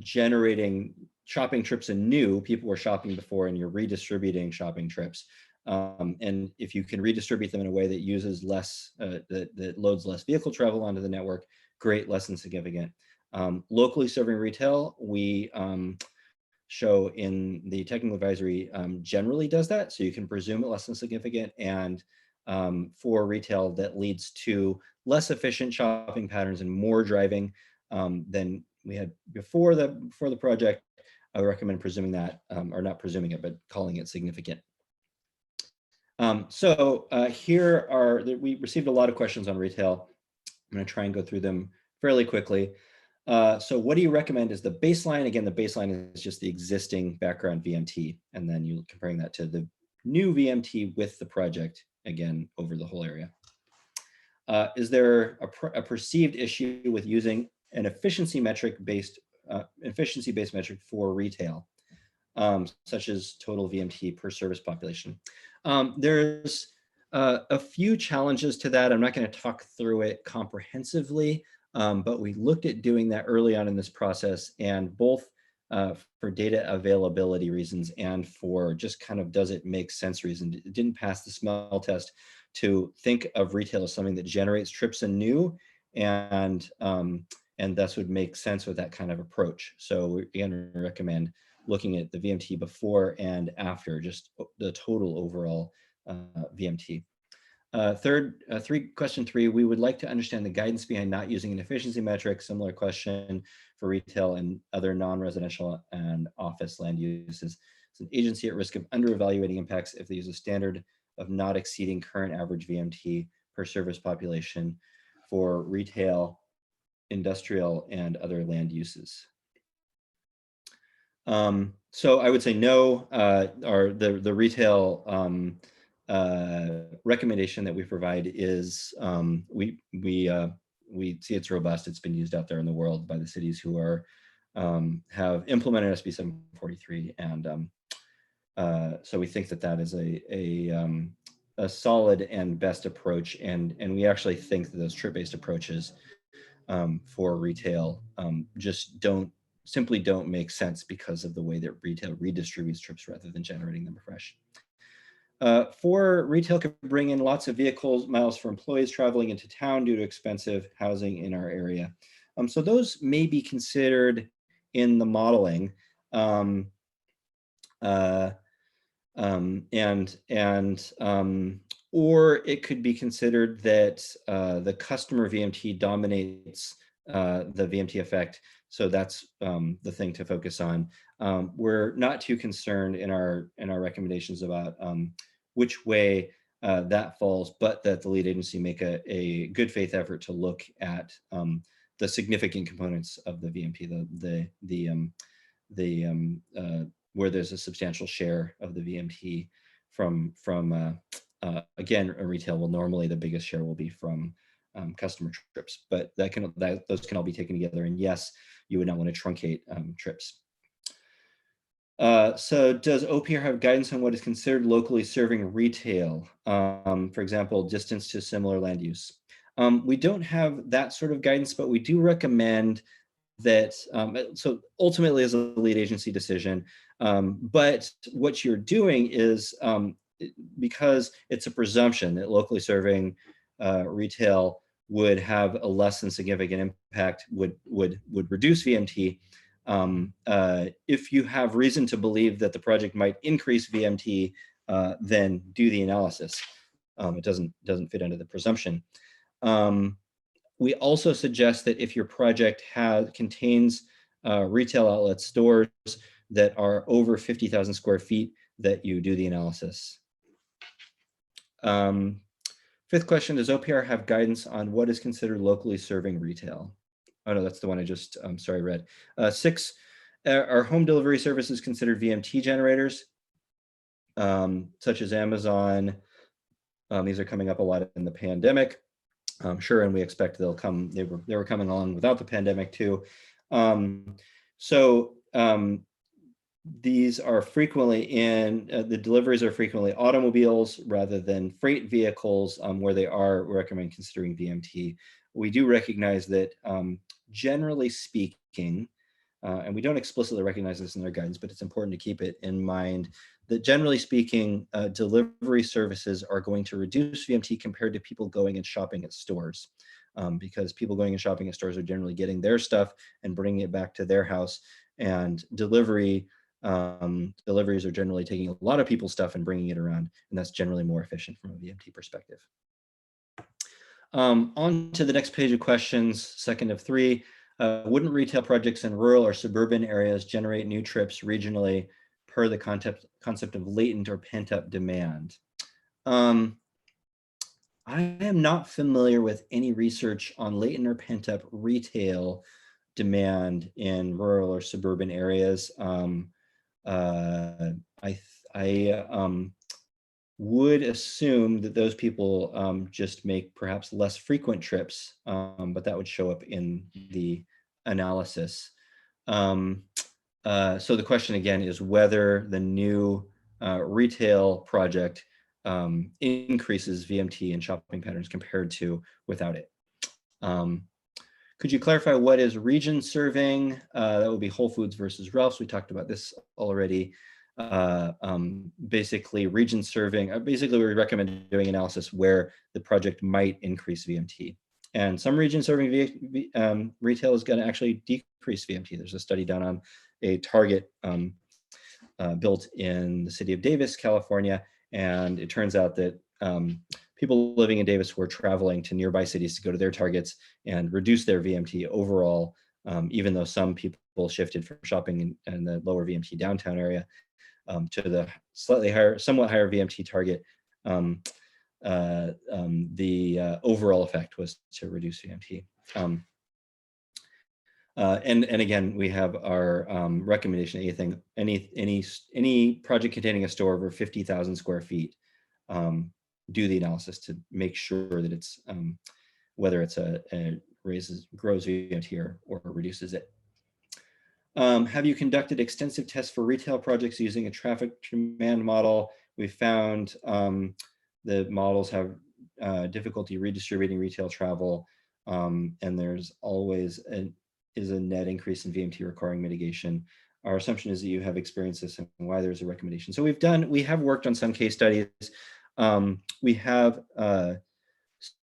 generating shopping trips anew. People were shopping before and you're redistributing shopping trips. And if you can redistribute them in a way that uses less, that loads less vehicle travel onto the network, great, less than significant. Locally serving retail, we show in the technical advisory generally does that. So you can presume it less than significant. And for retail, that leads to less efficient shopping patterns and more driving than we had before the project. I would recommend presuming that, or not presuming it, but calling it significant. Here are, we received a lot of questions on retail. I'm going to try and go through them fairly quickly. So what do you recommend is the baseline? Again, the baseline is just the existing background VMT, and then you're comparing that to the new VMT with the project, again, over the whole area. Is there a perceived issue with using an efficiency-based metric for retail, such as total VMT per service population? There's a few challenges to that. I'm not going to talk through it comprehensively, but we looked at doing that early on in this process, and both for data availability reasons and for just kind of does it make sense reason. It didn't pass the smell test to think of retail as something that generates trips anew, and thus would make sense with that kind of approach. So we again recommend looking at the VMT before and after, just the total overall VMT. Question three, we would like to understand the guidance behind not using an efficiency metric. Similar question for retail and other non-residential and office land uses. It's an agency at risk of under-evaluating impacts if they use a standard of not exceeding current average VMT per service population for retail, industrial, and other land uses. So I would say no, or the retail recommendation that we provide is we see it's robust. It's been used out there in the world by the cities who are have implemented SB 743, and so we think that that is a solid and best approach, and we actually think that those trip-based approaches for retail just simply don't make sense because of the way that retail redistributes trips rather than generating them afresh. For retail could bring in lots of vehicles, miles for employees traveling into town due to expensive housing in our area. So those may be considered in the modeling. Or it could be considered that the customer VMT dominates the VMT effect. So that's the thing to focus on. We're not too concerned in our recommendations about which way that falls, but that the lead agency make a good faith effort to look at the significant components of the VMT, where there's a substantial share of the VMT from again, a retail will normally the biggest share will be from customer trips, but those can all be taken together. And yes, you would not want to truncate trips. So does OPR have guidance on what is considered locally serving retail? For example, distance to similar land use. We don't have that sort of guidance, but we do recommend that, so ultimately is a lead agency decision, but what you're doing is, because it's a presumption that locally serving retail would have a less than significant impact, would reduce VMT. If you have reason to believe that the project might increase VMT, then do the analysis. It doesn't fit under the presumption. We also suggest that if your project contains retail outlet stores that are over 50,000 square feet, that you do the analysis. Fifth question, does OPR have guidance on what is considered locally serving retail? Oh no, that's the one I just, read. 6, are home delivery services considered VMT generators, such as Amazon? These are coming up a lot in the pandemic. Sure, and we expect they'll come. They were coming along without the pandemic too. These are frequently the deliveries are frequently automobiles rather than freight vehicles, where we recommend considering VMT. We do recognize that generally speaking, and we don't explicitly recognize this in their guidance, but it's important to keep it in mind that generally speaking, delivery services are going to reduce VMT compared to people going and shopping at stores, because people going and shopping at stores are generally getting their stuff and bringing it back to their house, and deliveries are generally taking a lot of people's stuff and bringing it around, and that's generally more efficient from a VMT perspective. On to the next page of questions, second of 3. Wouldn't retail projects in rural or suburban areas generate new trips regionally per the concept of latent or pent-up demand? I am not familiar with any research on latent or pent-up retail demand in rural or suburban areas. I would assume that those people just make perhaps less frequent trips, but that would show up in the analysis. So the question again is whether the new retail project increases VMT and shopping patterns compared to without it. Could you clarify what is region serving? That would be Whole Foods versus Ralph's. We talked about this already. Basically region serving, basically we recommend doing analysis where the project might increase VMT. And some region serving retail is going to actually decrease VMT. There's a study done on a Target built in the city of Davis, California. And it turns out that people living in Davis were traveling to nearby cities to go to their Targets and reduce their VMT overall, even though some people shifted from shopping in the lower VMT downtown area. to the slightly higher, somewhat higher VMT target, the overall effect was to reduce VMT. And again, we have our recommendation. Any project containing a store over 50,000 square feet, do the analysis to make sure that it's whether it's grows VMT or reduces it. Have you conducted extensive tests for retail projects using a traffic demand model? We found the models have difficulty redistributing retail travel, and there's always a net increase in VMT requiring mitigation. Our assumption is that you have experienced this and why there's a recommendation. So we have worked on some case studies. We have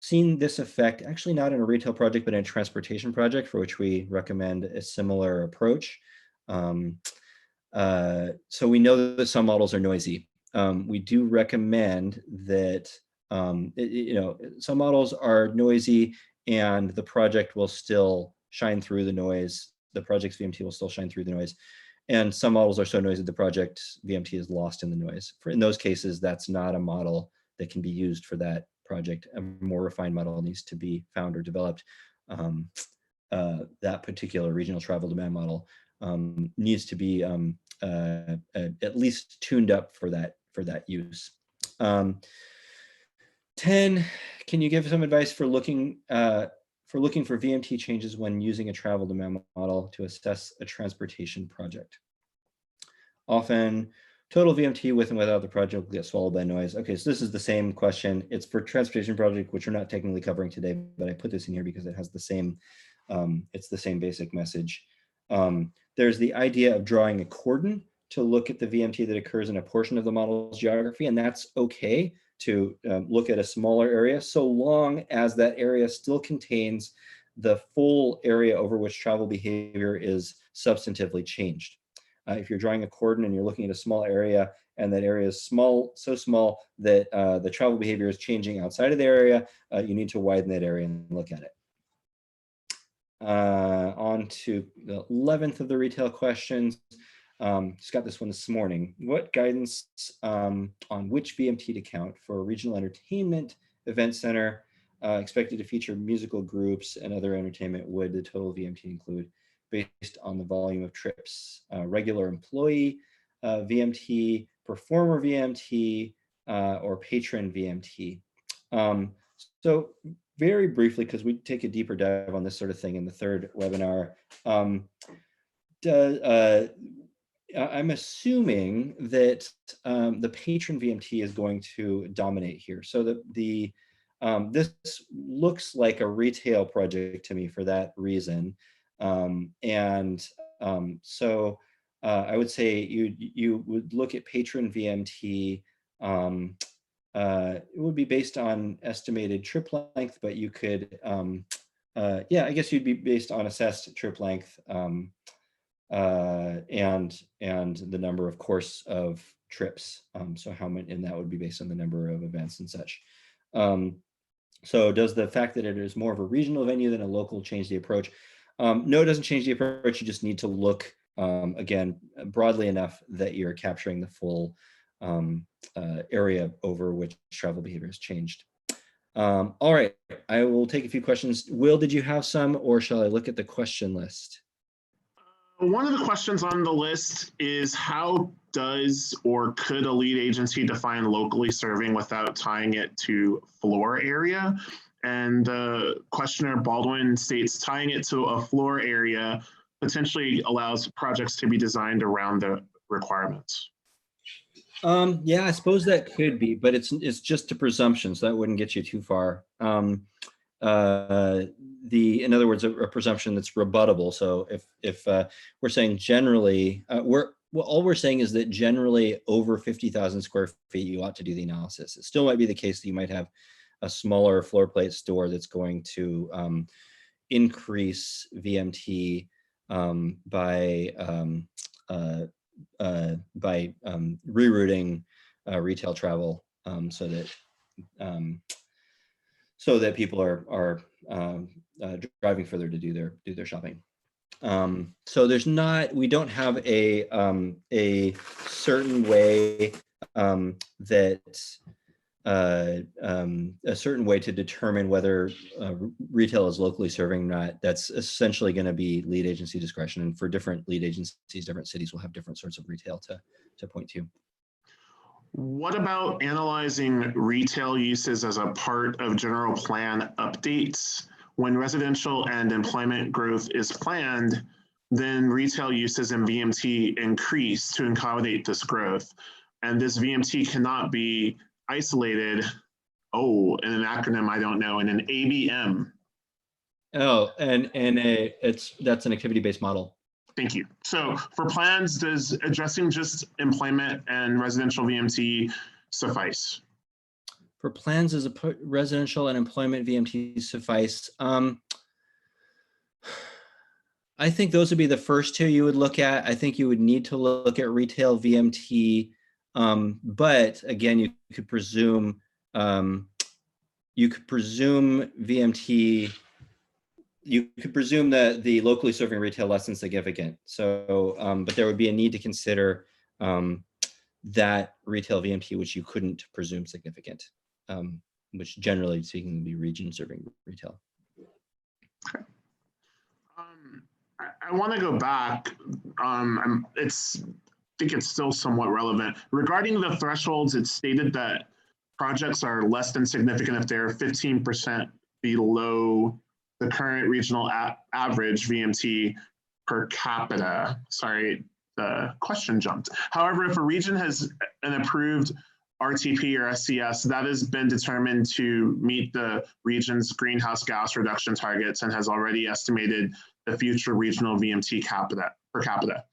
seen this effect, actually not in a retail project, but in a transportation project for which we recommend a similar approach. So we know that some models are noisy. We do recommend that, some models are noisy and the project will still shine through the noise. The project's VMT will still shine through the noise. And some models are so noisy the project VMT is lost in the noise. In those cases, that's not a model that can be used for that project. A more refined model needs to be found or developed. That particular regional travel demand model needs to be at least tuned up for that use. 10, can you give some advice for looking for VMT changes when using a travel demand model to assess a transportation project? Often total VMT with and without the project will get swallowed by noise. Okay, so this is the same question. It's for transportation project, which we're not technically covering today, but I put this in here because it has the same, it's the same basic message. There's the idea of drawing a cordon to look at the VMT that occurs in a portion of the model's geography, and that's okay to look at a smaller area, so long as that area still contains the full area over which travel behavior is substantively changed. If you're drawing a cordon and you're looking at a small area and that area is small, so small that the travel behavior is changing outside of the area, you need to widen that area and look at it. On to the 11th of the retail questions. Just got this one this morning. What guidance on which VMT to count for a regional entertainment event center expected to feature musical groups and other entertainment would the total VMT include based on the volume of trips? Regular employee VMT, performer VMT, or patron VMT? So very briefly, because we take a deeper dive on this sort of thing in the third webinar, I'm assuming that the patron VMT is going to dominate here. So this looks like a retail project to me for that reason. So I would say you would look at patron VMT. It would be based on estimated trip length, but you could, yeah, I guess you'd be based on assessed trip length and the number of course of trips. So how many, and that would be based on the number of events and such. So does the fact that it is more of a regional venue than a local change the approach? No, it doesn't change the approach. You just need to look, again, broadly enough that you're capturing the full area over which travel behavior has changed. All right, I will take a few questions. Will, did you have some, or shall I look at the question list? One of the questions on the list is how does or could a lead agency define locally serving without tying it to floor area? And questioner Baldwin states tying it to a floor area potentially allows projects to be designed around the requirements. Yeah, I suppose that could be, but it's just a presumption, so that wouldn't get you too far. In other words, a presumption that's rebuttable. So if we're saying generally, all we're saying is that generally over 50,000 square feet, you ought to do the analysis. It still might be the case that you might have a smaller floor plate store that's going to increase VMT by rerouting retail travel so that people are driving further to do their shopping. So there's not, we don't have a certain way that a certain way to determine whether retail is locally serving or not. That's essentially going to be lead agency discretion. And for different lead agencies, different cities will have different sorts of retail to point to. What about analyzing retail uses as a part of general plan updates? When residential and employment growth is planned, then retail uses in VMT increase to accommodate this growth. And this VMT cannot be isolated, in an acronym I don't know, in an ABM. Oh, and that's an activity-based model. Thank you. So for plans, does addressing just employment and residential VMT suffice? For plans, as a residential and employment VMT suffice? I think those would be the first two you would look at. I think you would need to look at retail VMT, but again, you could presume VMT. You could presume that the locally serving retail less than significant. So, but there would be a need to consider that retail VMT, which you couldn't presume significant, which generally speaking would be region serving retail. Okay. I want to go back. I think it's still somewhat relevant. Regarding the thresholds, it's stated that projects are less than significant if they're 15% below the current regional average VMT per capita. Sorry, the question jumped. However, if a region has an approved RTP or SCS that has been determined to meet the region's greenhouse gas reduction targets and has already estimated the future regional VMT per capita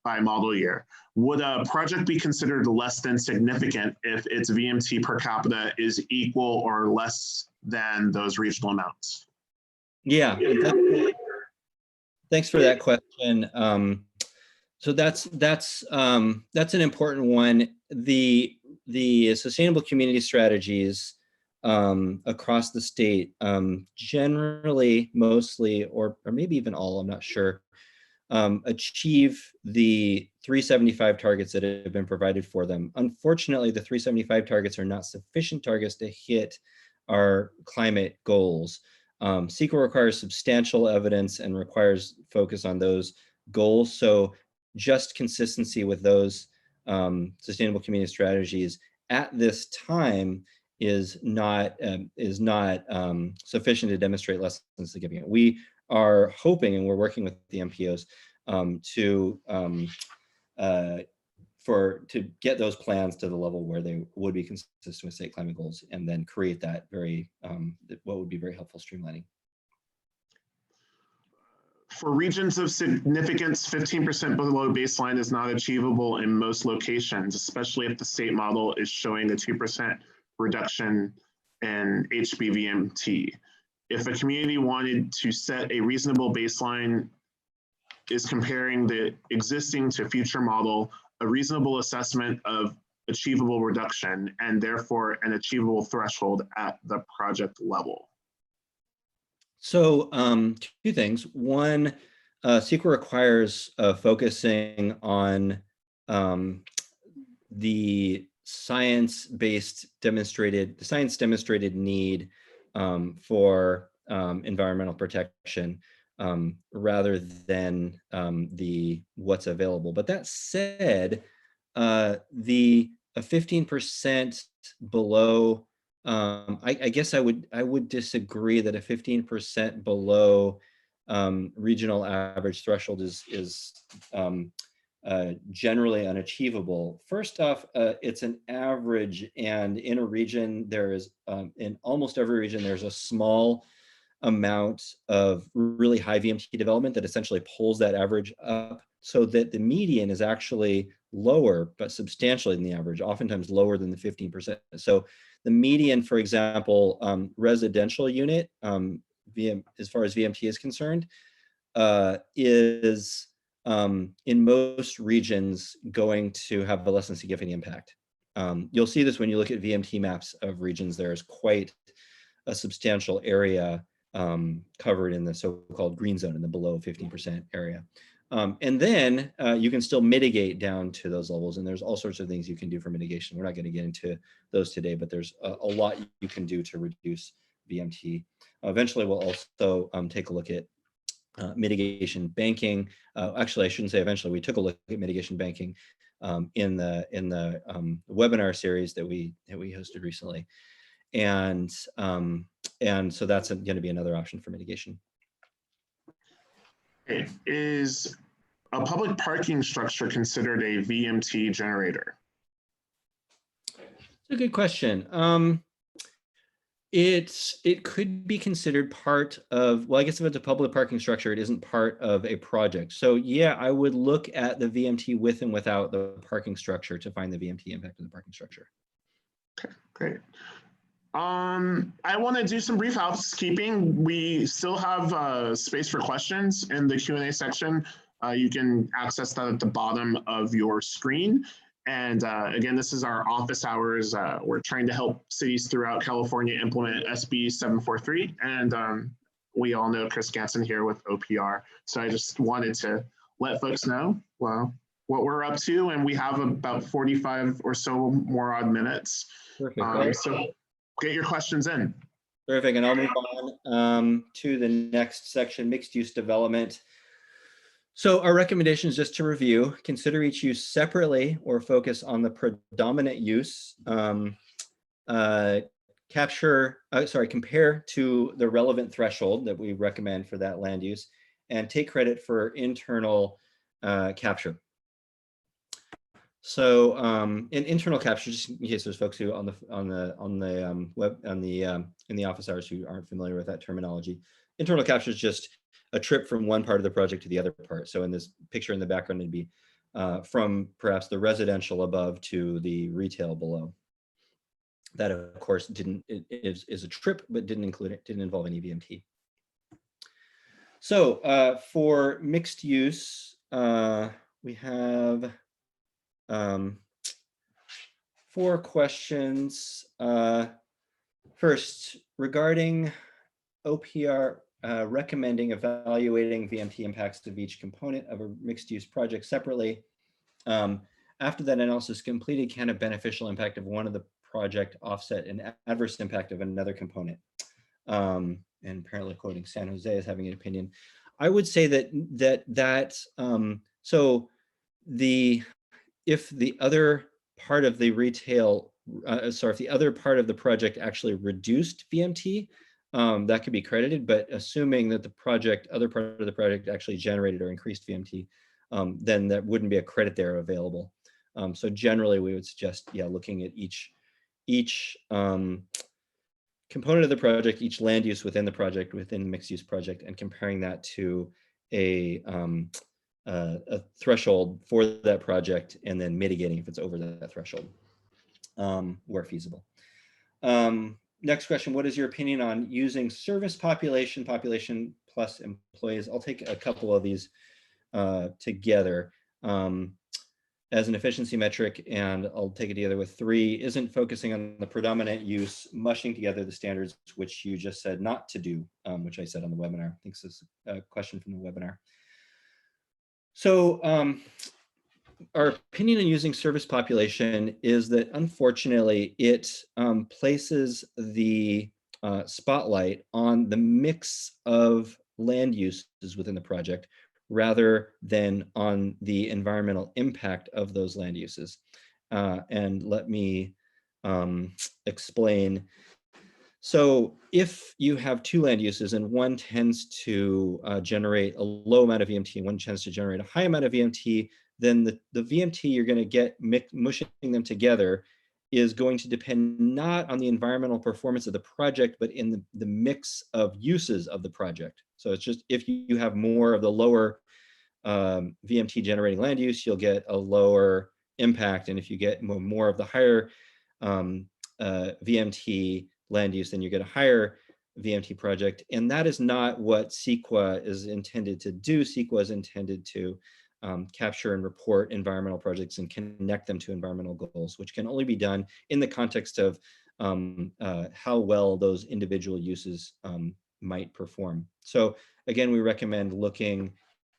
by model year, would a project be considered less than significant if its VMT per capita is equal or less than those regional amounts? Yeah, thanks for that question. So that's an important one. The sustainable community strategies across the state, generally, mostly, or maybe even all, I'm not sure, achieve the 375 targets that have been provided for them. Unfortunately, the 375 targets are not sufficient targets to hit our climate goals. CEQA requires substantial evidence and requires focus on those goals. So just consistency with those sustainable community strategies at this time is not sufficient to demonstrate less than significant. We are hoping, and we're working with the MPOs to get those plans to the level where they would be consistent with state climate goals, and then create that what would be very helpful streamlining. For regions of significance, 15% below baseline is not achievable in most locations, especially if the state model is showing a 2% reduction in HBVMT. If a community wanted to set a reasonable baseline, is comparing the existing to future model a reasonable assessment of achievable reduction and therefore an achievable threshold at the project level? So two things. One, CEQA requires focusing on the science demonstrated need for environmental protection rather than what's available. But that said, the 15% below, I guess I would disagree that a 15% below regional average threshold is generally unachievable. First off, it's an average, and in a region there is, in almost every region, there's a small amount of really high VMT development that essentially pulls that average up, so that the median is actually lower, but substantially than the average, oftentimes lower than the 15%. So the median, for example, residential unit, as far as VMT is concerned, is in most regions going to have a less than significant impact. You'll see this when you look at VMT maps of regions. There's quite a substantial area covered in the so-called green zone in the below 15% area. And then you can still mitigate down to those levels. And there's all sorts of things you can do for mitigation. We're not going to get into those today, but there's a lot you can do to reduce VMT. Eventually, we'll also take a look at mitigation banking. Actually, I shouldn't say eventually. We took a look at mitigation banking in the webinar series that we hosted recently, and so that's going to be another option for mitigation. Okay. Is a public parking structure considered a VMT generator? It's a good question. It could be considered part of, well, I guess if it's a public parking structure, it isn't part of a project. So yeah, I would look at the VMT with and without the parking structure to find the VMT impact of the parking structure. Okay, great. I want to do some brief housekeeping. We still have space for questions in the Q&A section. You can access that at the bottom of your screen. And again, this is our office hours. We're trying to help cities throughout California implement SB 743. And we all know Chris Ganson here with OPR. So I just wanted to let folks know what we're up to. And we have about 45 or so more odd minutes. Perfect. So get your questions in. Terrific. And I'll move on to the next section, mixed use development. So our recommendations, just to review, consider each use separately or focus on the predominant use. Compare to the relevant threshold that we recommend for that land use, and take credit for internal capture. So in internal capture, just in case there's folks who in the office hours who aren't familiar with that terminology, internal capture is just a trip from one part of the project to the other part. So in this picture in the background, it'd be from perhaps the residential above to the retail below. That, of course, is a trip, but didn't involve any VMT. So for mixed use, we have 4 questions. First, regarding OPR recommending evaluating VMT impacts of each component of a mixed use project separately. After that analysis completed, can a beneficial impact of one of the project offset an adverse impact of another component? And apparently quoting San Jose as having an opinion. I would say that if the other part of the retail, if the other part of the project actually reduced VMT, that could be credited, but assuming that the other part of the project actually generated or increased VMT, then there wouldn't be a credit there available. So generally we would suggest, looking at each component of the project, each land use within the project, within the mixed use project, and comparing that to a threshold for that project, and then mitigating if it's over that threshold, where feasible. Next question, what is your opinion on using service population plus employees? I'll take a couple of these together as an efficiency metric, and I'll take it together with 3. Isn't focusing on the predominant use, mushing together the standards, which you just said not to do, which I said on the webinar. I think this is a question from the webinar. So our opinion on using service population is that, unfortunately, it places the spotlight on the mix of land uses within the project rather than on the environmental impact of those land uses. And let me explain. So if you have 2 land uses and one tends to generate a low amount of VMT and one tends to generate a high amount of VMT, then the VMT you're going to get mushing them together is going to depend not on the environmental performance of the project, but in the mix of uses of the project. So it's just, if you have more of the lower VMT generating land use, you'll get a lower impact. And if you get more of the higher VMT land use, then you get a higher VMT project. And that is not what CEQA is intended to do. CEQA is intended to capture and report environmental projects and connect them to environmental goals, which can only be done in the context of how well those individual uses might perform. So again, we recommend looking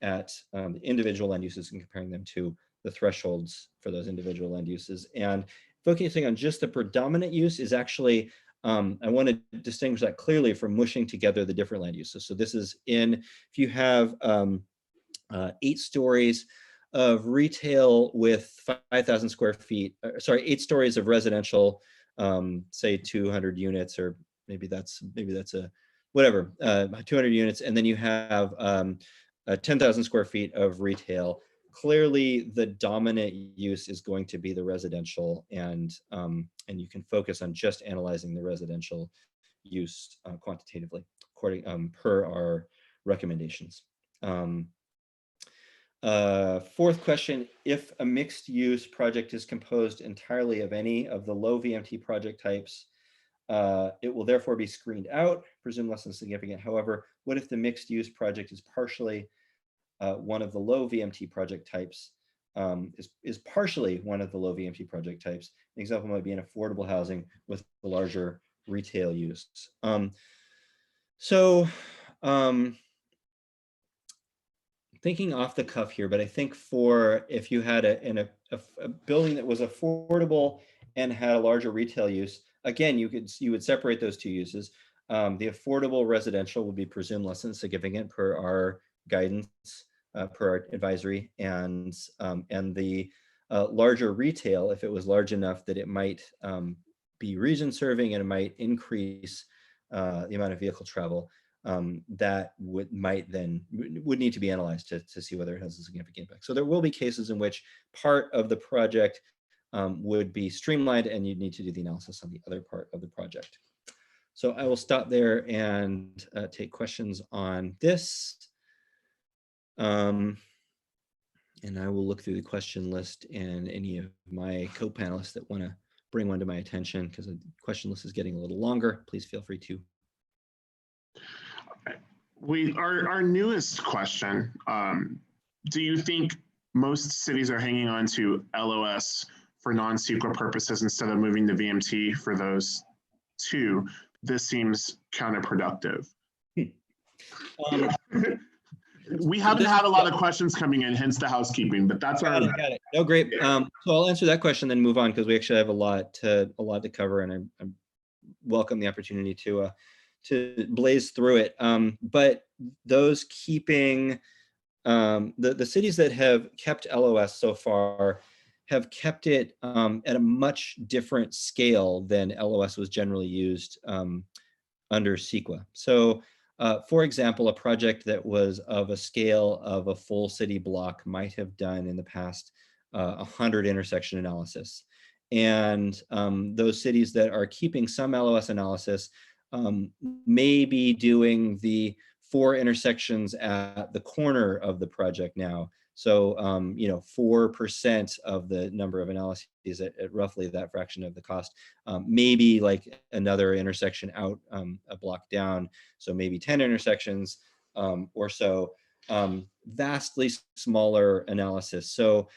at the individual land uses and comparing them to the thresholds for those individual land uses. And focusing on just the predominant use is actually, I want to distinguish that clearly from mushing together the different land uses. So this is if you have 8 stories of retail with 5,000 square feet, 8 stories of residential, say 200 units, or maybe that's a, whatever, 200 units. And then you have 10,000 square feet of retail. Clearly the dominant use is going to be the residential, and you can focus on just analyzing the residential use quantitatively according per our recommendations. Fourth question, if a mixed use project is composed entirely of any of the low VMT project types, it will therefore be screened out, presumed less than significant. However, what if the mixed use project is partially one of the low VMT project types, is partially one of the low VMT project types? An example might be an affordable housing with a larger retail use. Thinking off the cuff here, but I think if you had a building that was affordable and had a larger retail use, again, you would separate those two uses. The affordable residential would be presumed less than significant per our guidance, per our advisory, and the larger retail, if it was large enough that it might be region serving and it might increase the amount of vehicle travel, that would need to be analyzed to see whether it has a significant impact. So there will be cases in which part of the project would be streamlined, and you'd need to do the analysis on the other part of the project. So I will stop there and take questions on this. And I will look through the question list, and any of my co-panelists that want to bring one to my attention, because the question list is getting a little longer, please feel free to. Our newest question, do you think most cities are hanging on to LOS for non-CEQA purposes instead of moving to VMT for those two? This seems counterproductive. We haven't had a lot of questions coming in, hence the housekeeping, but that's our. Got it. No, great. So I'll answer that question, then move on, because we actually have a lot to cover, and I welcome the opportunity to blaze through it. But those keeping the cities that have kept LOS so far have kept it at a much different scale than LOS was generally used under CEQA. So for example, a project that was of a scale of a full city block might have done in the past 100 intersection analysis. And those cities that are keeping some LOS analysis may be doing the 4 intersections at the corner of the project now. So, 4% of the number of analyses at roughly that fraction of the cost, maybe like another intersection out a block down. So maybe 10 intersections or so, vastly smaller analysis. So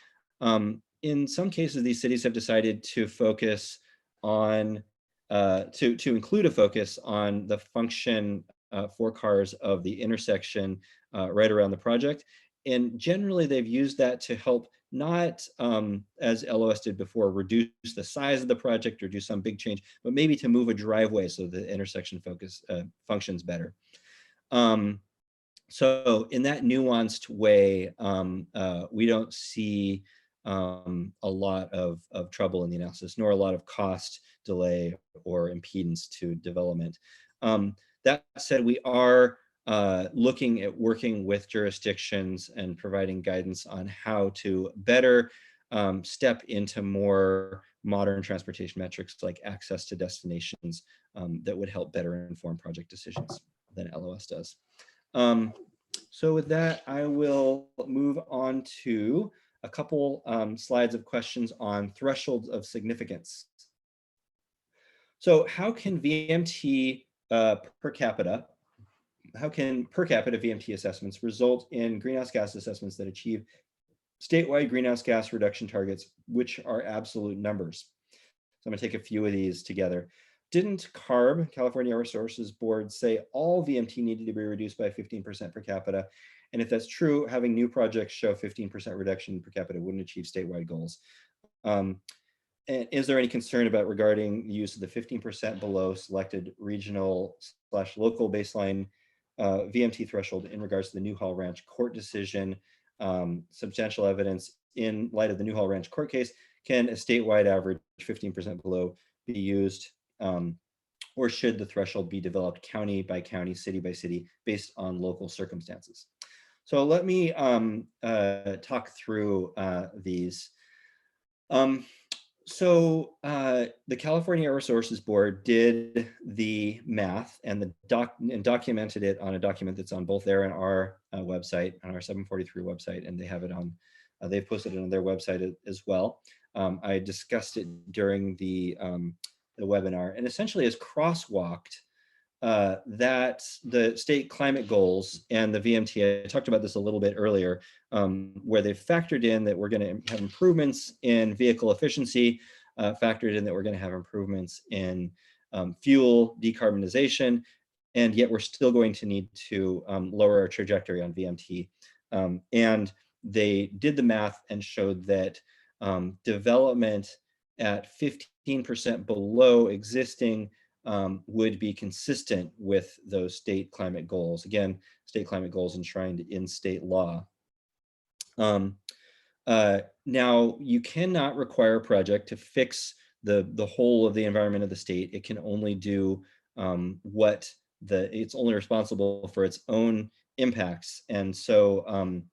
in some cases, these cities have decided to focus on to include a focus on the function for cars of the intersection right around the project. And generally they've used that to help not, as LOS did before, reduce the size of the project or do some big change, but maybe to move a driveway so the intersection focus functions better. So in that nuanced way, we don't see a lot of trouble in the analysis, nor a lot of cost delay or impedance to development. That said, we are looking at working with jurisdictions and providing guidance on how to better step into more modern transportation metrics like access to destinations that would help better inform project decisions than LOS does. So with that, I will move on to a couple slides of questions on thresholds of significance. So how can VMT per capita VMT assessments result in greenhouse gas assessments that achieve statewide greenhouse gas reduction targets, which are absolute numbers? So I'm going to take a few of these together. didn't CARB, California Air Resources Board, say all VMT needed to be reduced by 15% per capita? And if that's true, having new projects show 15% reduction per capita wouldn't achieve statewide goals. And is there any concern about regarding the use of the 15% below selected regional/local baseline VMT threshold in regards to the Newhall Ranch court decision? Substantial evidence in light of the Newhall Ranch court case, can a statewide average 15% below be used? Or should the threshold be developed county by county, city by city, based on local circumstances? So let me talk through these. So the California Air Resources Board did the math and documented it on a document that's on both their and our website, on our 743 website, and they have it on, they've posted it on their website as well. I discussed it during the webinar, and essentially has crosswalked that the state climate goals and the VMT, I talked about this a little bit earlier, where they've factored in that we're going to have improvements in vehicle efficiency, factored in that we're going to have improvements in fuel decarbonization, and yet we're still going to need to lower our trajectory on VMT. And they did the math and showed that development at 15% below existing would be consistent with those state climate goals. Again, state climate goals enshrined in state law. Now, you cannot require a project to fix the whole of the environment of the state. It can only do it's only responsible for its own impacts. And so,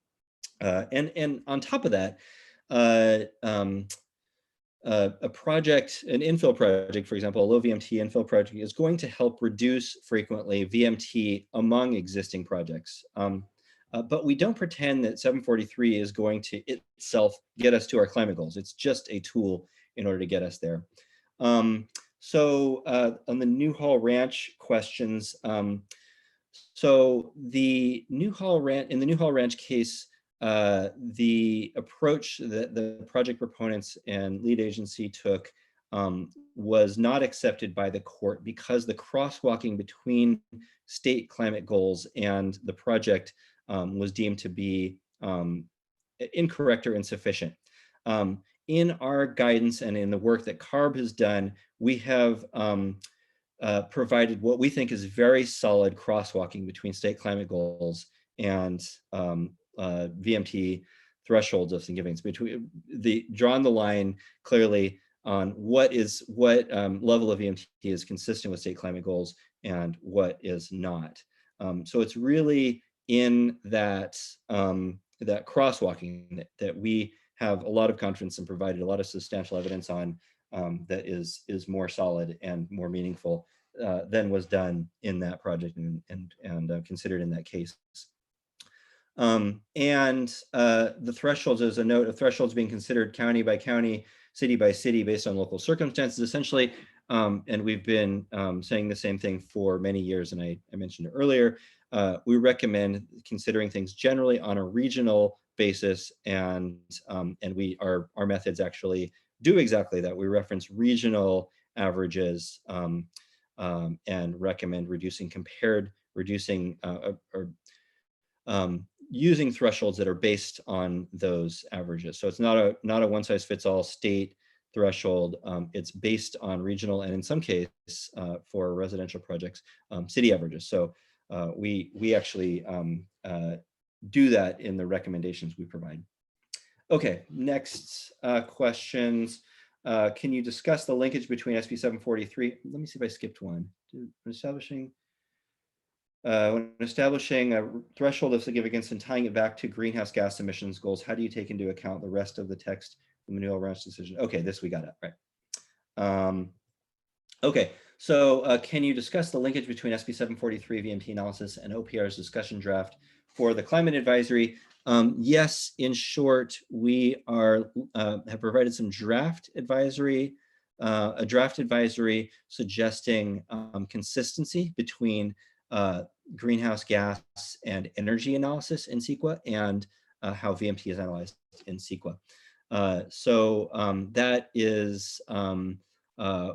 and on top of that, a project, an infill project, for example, a low VMT infill project, is going to help reduce frequently VMT among existing projects. But we don't pretend that 743 is going to itself get us to our climate goals. It's just a tool in order to get us there. So on the Newhall Ranch questions, so the Newhall Ranch, in the Newhall Ranch case, the approach that the project proponents and lead agency took was not accepted by the court because the crosswalking between state climate goals and the project was deemed to be incorrect or insufficient. In our guidance and in the work that CARB has done, we have provided what we think is very solid crosswalking between state climate goals and VMT thresholds of significance, between drawn the line clearly on what level of VMT is consistent with state climate goals and what is not. So it's really in that that crosswalking that we have a lot of confidence and provided a lot of substantial evidence on, that is more solid and more meaningful than was done in that project and considered in that case. And the thresholds, as a note of thresholds being considered county by county, city by city, based on local circumstances, essentially. And we've been saying the same thing for many years, and I mentioned it earlier. We recommend considering things generally on a regional basis, and our methods actually do exactly that. We reference regional averages and recommend using thresholds that are based on those averages. So it's not a one size fits all state threshold. It's based on regional, and in some cases for residential projects, city averages. So we actually do that in the recommendations we provide. Okay, next questions. Can you discuss the linkage between SB 743? Let me see if I skipped one. When establishing a threshold of significance and tying it back to greenhouse gas emissions goals, how do you take into account the rest of the text from the Newhall Ranch decision? Okay, this we got it, right. Okay, so can you discuss the linkage between SB 743 VMT analysis and OPR's discussion draft for the climate advisory? Yes, in short, we have provided some draft advisory, a draft advisory suggesting consistency between greenhouse gas and energy analysis in CEQA and how VMT is analyzed in CEQA. So that is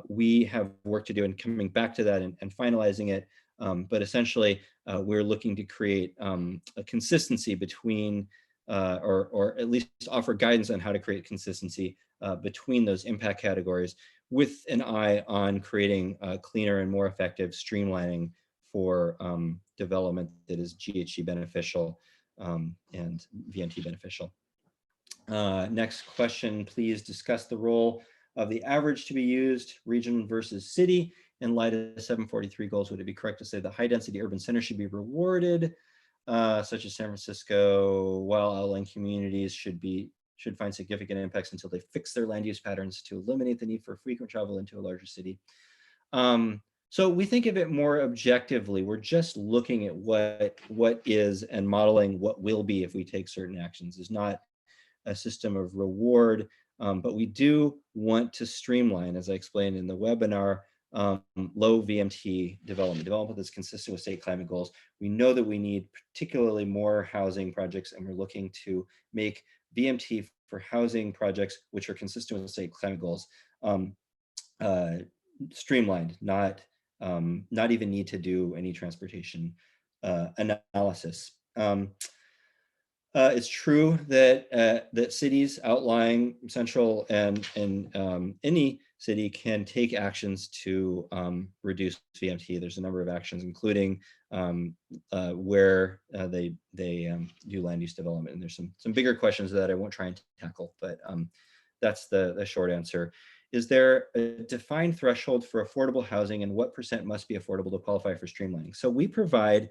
we have work to do in coming back to that and finalizing it. But essentially, we're looking to create a consistency between, or at least offer guidance on how to create consistency between those impact categories, with an eye on creating cleaner and more effective streamlining for development that is GHG beneficial and VMT beneficial. Next question, please discuss the role of the average to be used, region versus city. In light of 743 goals, would it be correct to say the high density urban centers should be rewarded, such as San Francisco, while outlying communities should find significant impacts until they fix their land use patterns to eliminate the need for frequent travel into a larger city? So we think of it more objectively. We're just looking at what is and modeling what will be if we take certain actions. It's not a system of reward, but we do want to streamline, as I explained in the webinar, low VMT development that's consistent with state climate goals. We know that we need particularly more housing projects, and we're looking to make VMT for housing projects which are consistent with state climate goals streamlined, not even need to do any transportation analysis. It's true that that cities outlying central and any city can take actions to reduce VMT. There's a number of actions, including where they do land use development. And there's some bigger questions that I won't try and tackle, but that's the short answer. Is there a defined threshold for affordable housing, and what % must be affordable to qualify for streamlining? So we provide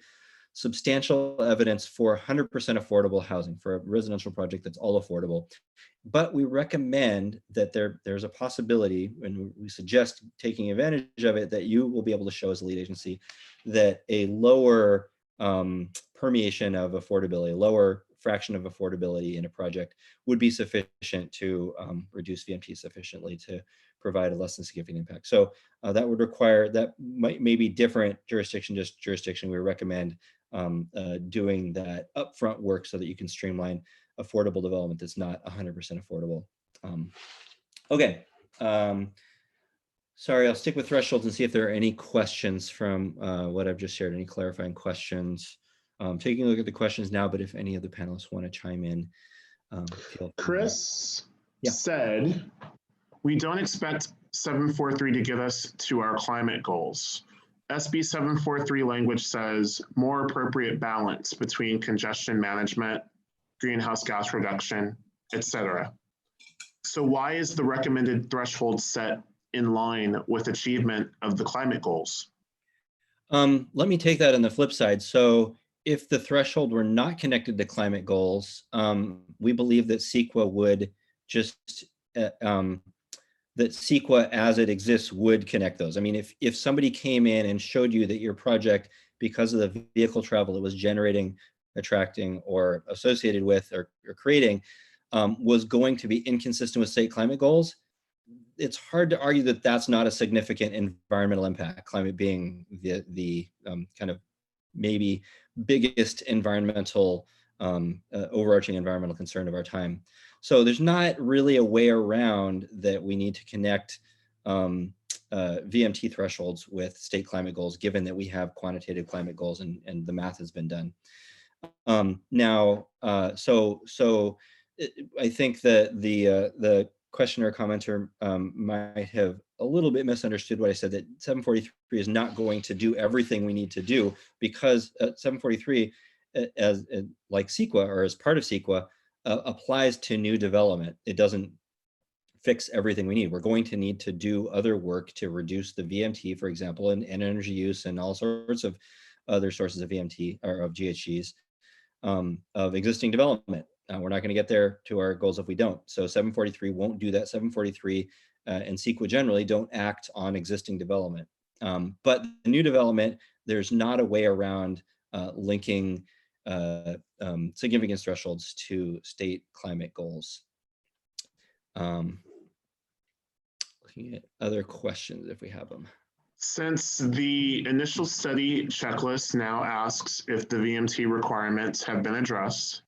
substantial evidence for 100% affordable housing for a residential project that's all affordable. But we recommend that there's a possibility, and we suggest taking advantage of it, that you will be able to show as a lead agency that a lower permeation of affordability, a lower fraction of affordability in a project would be sufficient to reduce VMT sufficiently to provide a less than significant impact. So that would require, that may be different jurisdiction, just jurisdiction. We recommend doing that upfront work so that you can streamline affordable development that's not 100% affordable. Okay. Sorry, I'll stick with thresholds and see if there are any questions from what I've just shared, any clarifying questions. Taking a look at the questions now, but if any of the panelists want to chime in. Chris said, we don't expect 743 to get us to our climate goals. SB 743 language says more appropriate balance between congestion management, greenhouse gas reduction, etc. So why is the recommended threshold set in line with achievement of the climate goals? Let me take that on the flip side. So if the threshold were not connected to climate goals, we believe that CEQA would just, that CEQA as it exists would connect those. I mean, if somebody came in and showed you that your project, because of the vehicle travel it was generating, attracting, or associated with, or creating, was going to be inconsistent with state climate goals, it's hard to argue that that's not a significant environmental impact, climate being the kind of maybe biggest environmental, overarching environmental concern of our time. So there's not really a way around that we need to connect VMT thresholds with state climate goals, given that we have quantitative climate goals and the math has been done. Now, so I think that the questioner or commenter might have a little bit misunderstood what I said, that 743 is not going to do everything we need to do, because 743, as like CEQA or as part of CEQA, applies to new development. It doesn't fix everything we need. We're going to need to do other work to reduce the VMT, for example, and energy use and all sorts of other sources of VMT or of GHGs of existing development. We're not going to get there to our goals if we don't. So 743 won't do that. 743 and CEQA generally don't act on existing development. But the new development, there's not a way around linking significance thresholds to state climate goals. Looking at other questions if we have them. Since the initial study checklist now asks if the VMT requirements have been addressed,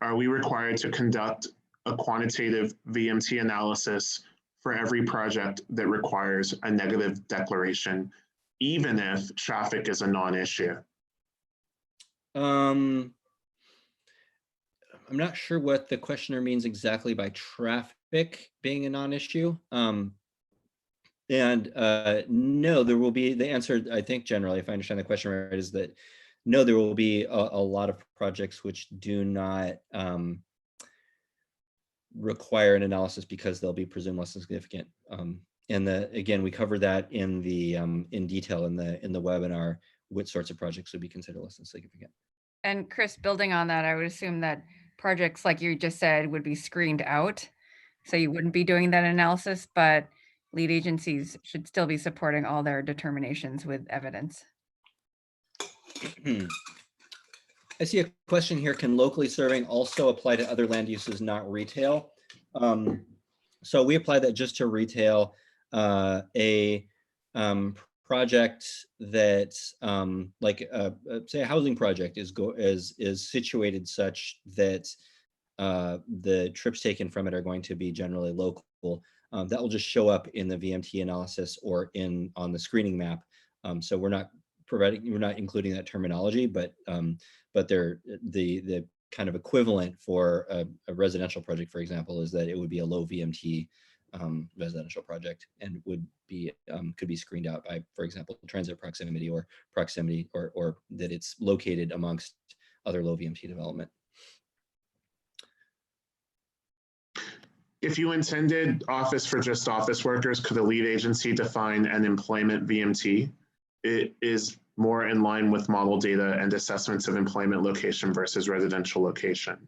are we required to conduct a quantitative VMT analysis for every project that requires a negative declaration, even if traffic is a non-issue? I'm not sure what the questioner means exactly by traffic being a non-issue. No, there will be, the answer, I think generally, if I understand the question right, is that no, there will be a lot of projects which do not require an analysis because they'll be presumed less than significant. And again, we cover that in the in detail in the webinar, which sorts of projects would be considered less than significant. And Chris, building on that, I would assume that projects like you just said would be screened out. So you wouldn't be doing that analysis, but lead agencies should still be supporting all their determinations with evidence. I see a question here. Can locally serving also apply to other land uses, not retail? So we apply that just to retail. A project that, like say a housing project is situated such that the trips taken from it are going to be generally local. That will just show up in the VMT analysis or on the screening map. So we're not including that terminology, but they're the kind of equivalent for a residential project, for example, is that it would be a low VMT residential project and would be could be screened out by, for example, transit proximity or that it's located amongst other low VMT development. If you intended office for just office workers, could a lead agency define an employment VMT? It is more in line with model data and assessments of employment location versus residential location.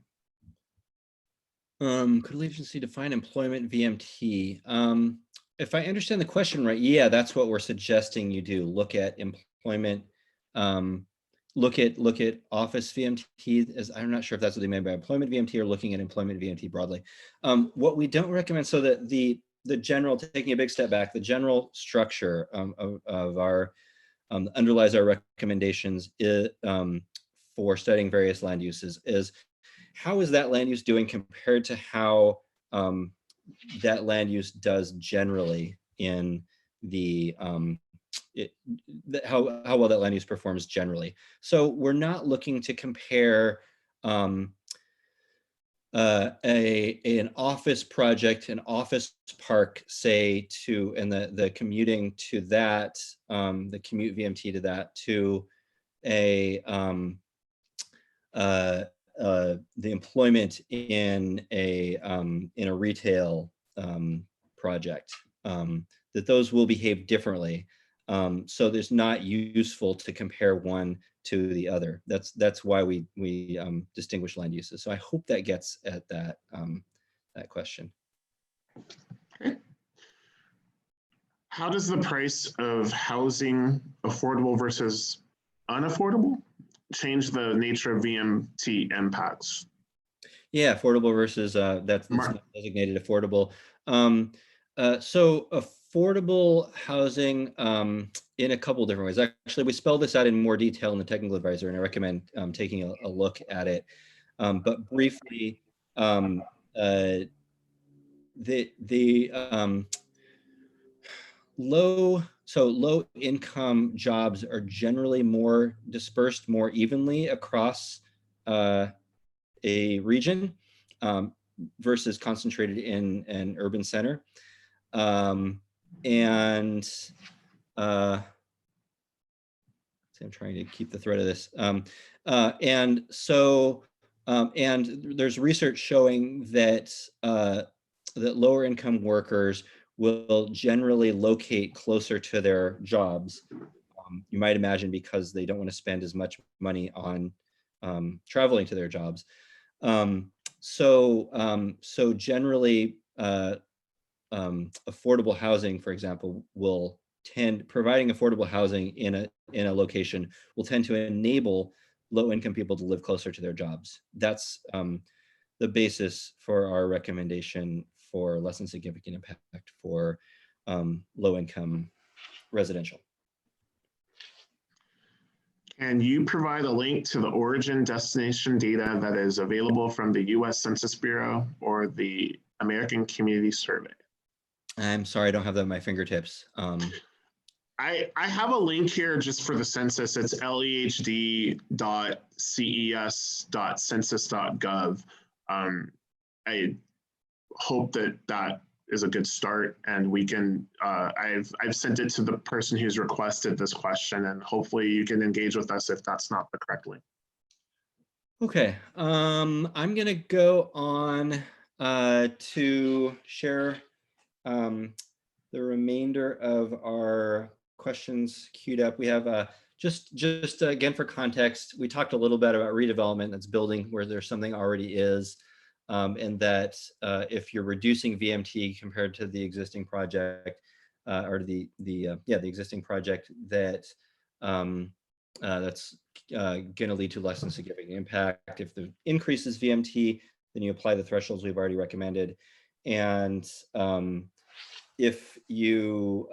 Could a lead agency define employment VMT? If I understand the question right, yeah, that's what we're suggesting you do. Look at employment, look at office VMT. As I'm not sure if that's what they meant by employment VMT or looking at employment VMT broadly. What we don't recommend, so that the general, taking a big step back, the general structure of our underlies our recommendations for studying various land uses is how is that land use doing compared to how that land use does generally in the how well that land use performs generally. So we're not looking to compare an office project, an office park, say, to, and the commuting to that, the commute VMT to that, to the employment in a retail project, that those will behave differently. So there's not useful to compare one to the other. That's why we distinguish land uses. So I hope that gets at that that question. Okay. How does the price of housing, affordable versus unaffordable, change the nature of VMT impacts? Yeah, affordable versus that's not designated affordable. So affordable housing in a couple different ways. Actually, we spell this out in more detail in the technical advisor, and I recommend taking a look at it. But briefly, low income jobs are generally more dispersed more evenly across a region versus concentrated in an urban center. I'm trying to keep the thread of this. And there's research showing that that lower income workers will generally locate closer to their jobs. You might imagine because they don't want to spend as much money on traveling to their jobs. So generally, affordable housing, for example, providing affordable housing in a location will tend to enable low-income people to live closer to their jobs. That's the basis for our recommendation for less than significant impact for low-income residential. Can you provide a link to the origin destination data that is available from the US Census Bureau or the American Community Survey? I'm sorry, I don't have that at my fingertips. I have a link here just for the census. It's lehd.ces.census.gov. I hope that that is a good start, and we can. I've sent it to the person who's requested this question, and hopefully you can engage with us if that's not the correct link. Okay, I'm gonna go on to share the remainder of our questions queued up. We have just again for context, we talked a little bit about redevelopment that's building where there's something already is, and that if you're reducing VMT compared to the existing project, or the existing project, that that's going to lead to less than significant impact. If the increases VMT, then you apply the thresholds we've already recommended, and if you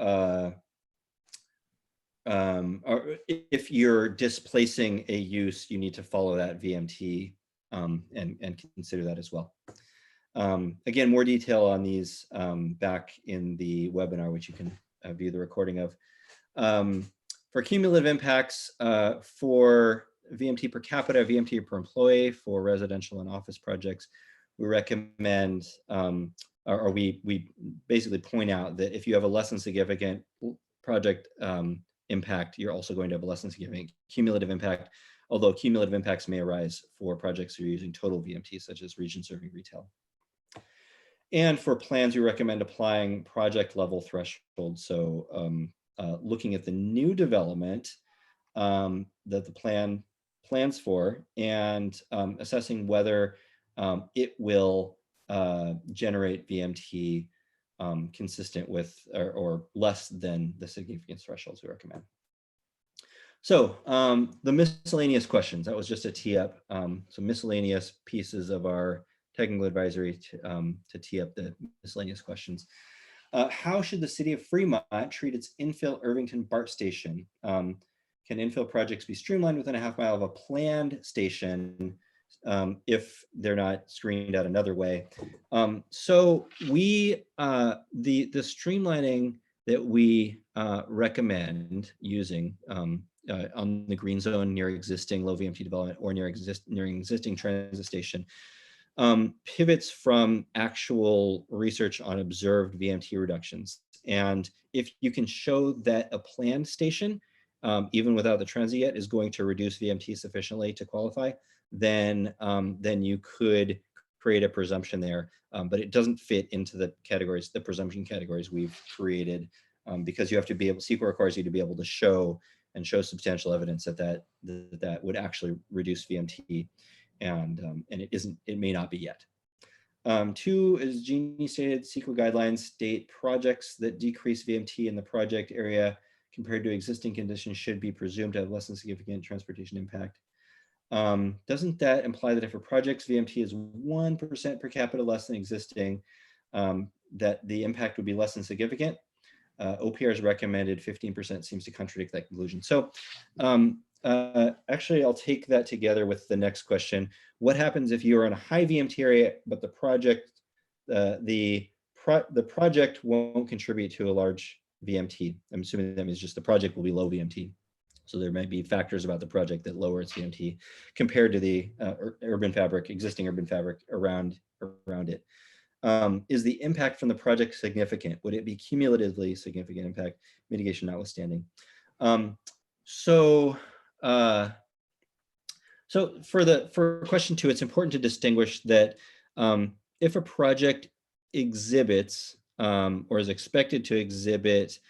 or if you're displacing a use, you need to follow that VMT and consider that as well. Again, more detail on these back in the webinar, which you can view the recording of. For cumulative impacts for VMT per capita, VMT per employee for residential and office projects, we recommend, or we basically point out that if you have a less than significant project impact, you're also going to have a less than significant cumulative impact, although cumulative impacts may arise for projects that are using total VMT, such as region serving retail. And for plans, we recommend applying project level thresholds. So looking at the new development that the plan plans for, and assessing whether it will generate VMT consistent with or less than the significance thresholds we recommend. So the miscellaneous questions, that was just a tee up. Some miscellaneous pieces of our technical advisory to tee up the miscellaneous questions. How should the city of Fremont treat its infill Irvington BART station? Can infill projects be streamlined within a half mile of a planned station if they're not screened out another way? So we, the streamlining that we recommend using on the green zone near existing low VMT development or near existing transit station pivots from actual research on observed VMT reductions. And if you can show that a planned station, even without the transit yet, is going to reduce VMT sufficiently to qualify, then you could create a presumption there, but it doesn't fit into the categories, the presumption categories we've created, because you have to be able, CEQA requires you to be able to show substantial evidence that that would actually reduce VMT, and it may not be yet. 2, as Jeannie stated, CEQA guidelines state projects that decrease VMT in the project area compared to existing conditions should be presumed to have less than significant transportation impact. Doesn't that imply that if a project's VMT is 1% per capita less than existing, that the impact would be less than significant? OPR's recommended 15% seems to contradict that conclusion. So actually, I'll take that together with the next question. What happens if you're in a high VMT area, but the project won't contribute to a large VMT? I'm assuming that means just the project will be low VMT. So there might be factors about the project that lower its VMT compared to the existing urban fabric around it. Is the impact from the project significant? Would it be cumulatively significant impact, mitigation notwithstanding? So for question 2, it's important to distinguish that if a project exhibits or is expected to exhibit,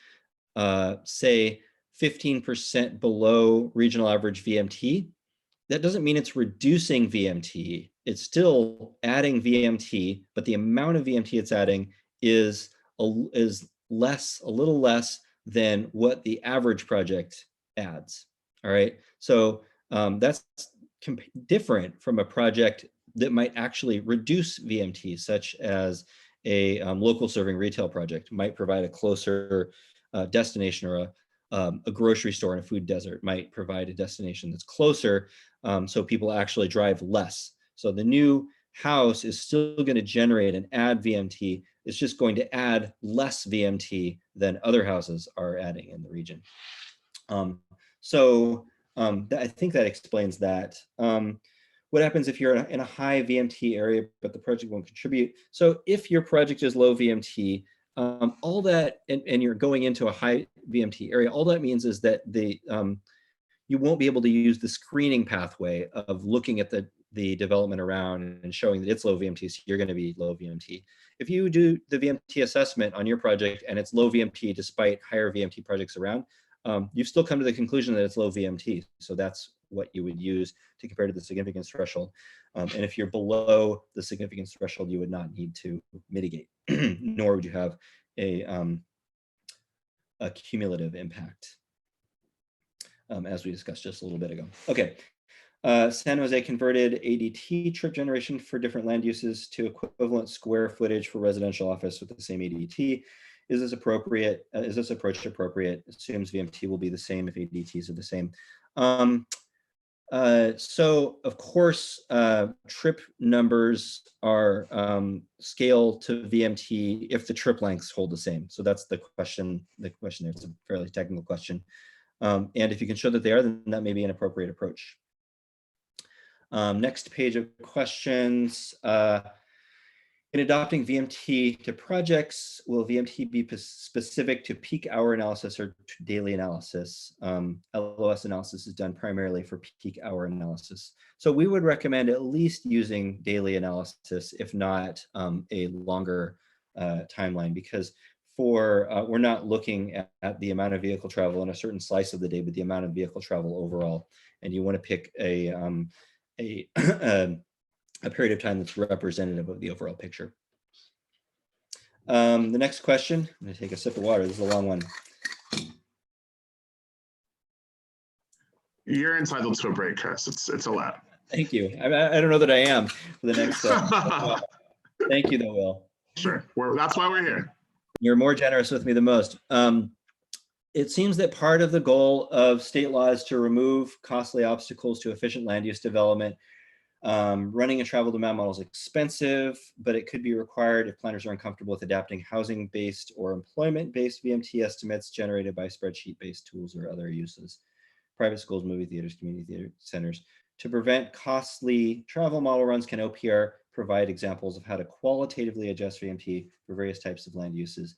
say, 15% below regional average VMT, that doesn't mean it's reducing VMT. It's still adding VMT, but the amount of VMT it's adding is a little less than what the average project adds. All right, so that's different from a project that might actually reduce VMT, such as a local serving retail project might provide a closer destination, or a grocery store in a food desert might provide a destination that's closer, so people actually drive less. So the new house is still going to generate and add VMT. It's just going to add less VMT than other houses are adding in the region. I think that explains that. What happens if you're in a high VMT area, but the project won't contribute? So if your project is low VMT, all that, and you're going into a high VMT area, all that means is that you won't be able to use the screening pathway of looking at the development around and showing that it's low VMT, so you're going to be low VMT. If you do the VMT assessment on your project and it's low VMT despite higher VMT projects around, you've still come to the conclusion that it's low VMT. So that's what you would use to compare to the significance threshold. And if you're below the significance threshold, you would not need to mitigate, nor would you have a cumulative impact, as we discussed just a little bit ago. Okay. San Jose converted ADT trip generation for different land uses to equivalent square footage for residential office with the same ADT. Is this appropriate? Is this approach appropriate? Assumes VMT will be the same if ADTs are the same. So of course, trip numbers are scale to VMT if the trip lengths hold the same. So that's the question. The question there is a fairly technical question. And if you can show that they are, then that may be an appropriate approach. Next page of questions. In adopting VMT to projects, will VMT be specific to peak hour analysis or to daily analysis? LOS analysis is done primarily for peak hour analysis. So we would recommend at least using daily analysis, if not a longer timeline, because we're not looking at the amount of vehicle travel in a certain slice of the day, but the amount of vehicle travel overall. And you want to pick a period of time that's representative of the overall picture. The next question, I'm going to take a sip of water. This is a long one. You're entitled to a break, Chris. It's allowed. Thank you. I don't know that I am for the next step. Thank you, though, Will. Sure. That's why we're here. You're more generous with me than most. It seems that part of the goal of state law is to remove costly obstacles to efficient land use development. Running a travel demand model is expensive, but it could be required if planners are uncomfortable with adapting housing-based or employment-based VMT estimates generated by spreadsheet-based tools or other uses. Private schools, movie theaters, community theater centers. To prevent costly travel model runs, can OPR provide examples of how to qualitatively adjust VMT for various types of land uses,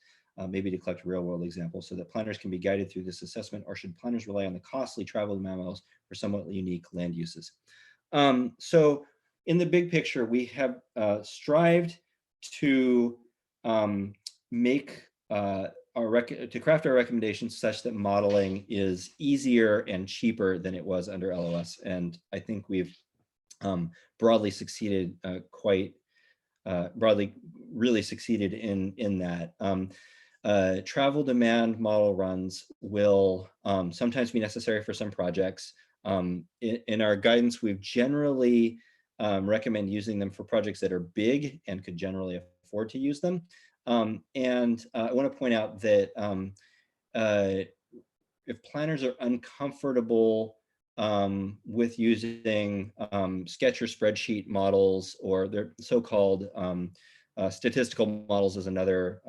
maybe to collect real-world examples so that planners can be guided through this assessment, or should planners rely on the costly travel demand models for somewhat unique land uses? So in the big picture, we have strived to to craft our recommendations such that modeling is easier and cheaper than it was under LOS. And I think we've broadly succeeded really succeeded in that. Travel demand model runs will sometimes be necessary for some projects. In our guidance, we've generally recommend using them for projects that are big and could generally afford to use them. And I want to point out that if planners are uncomfortable with using sketch or spreadsheet models, or their so-called statistical models is another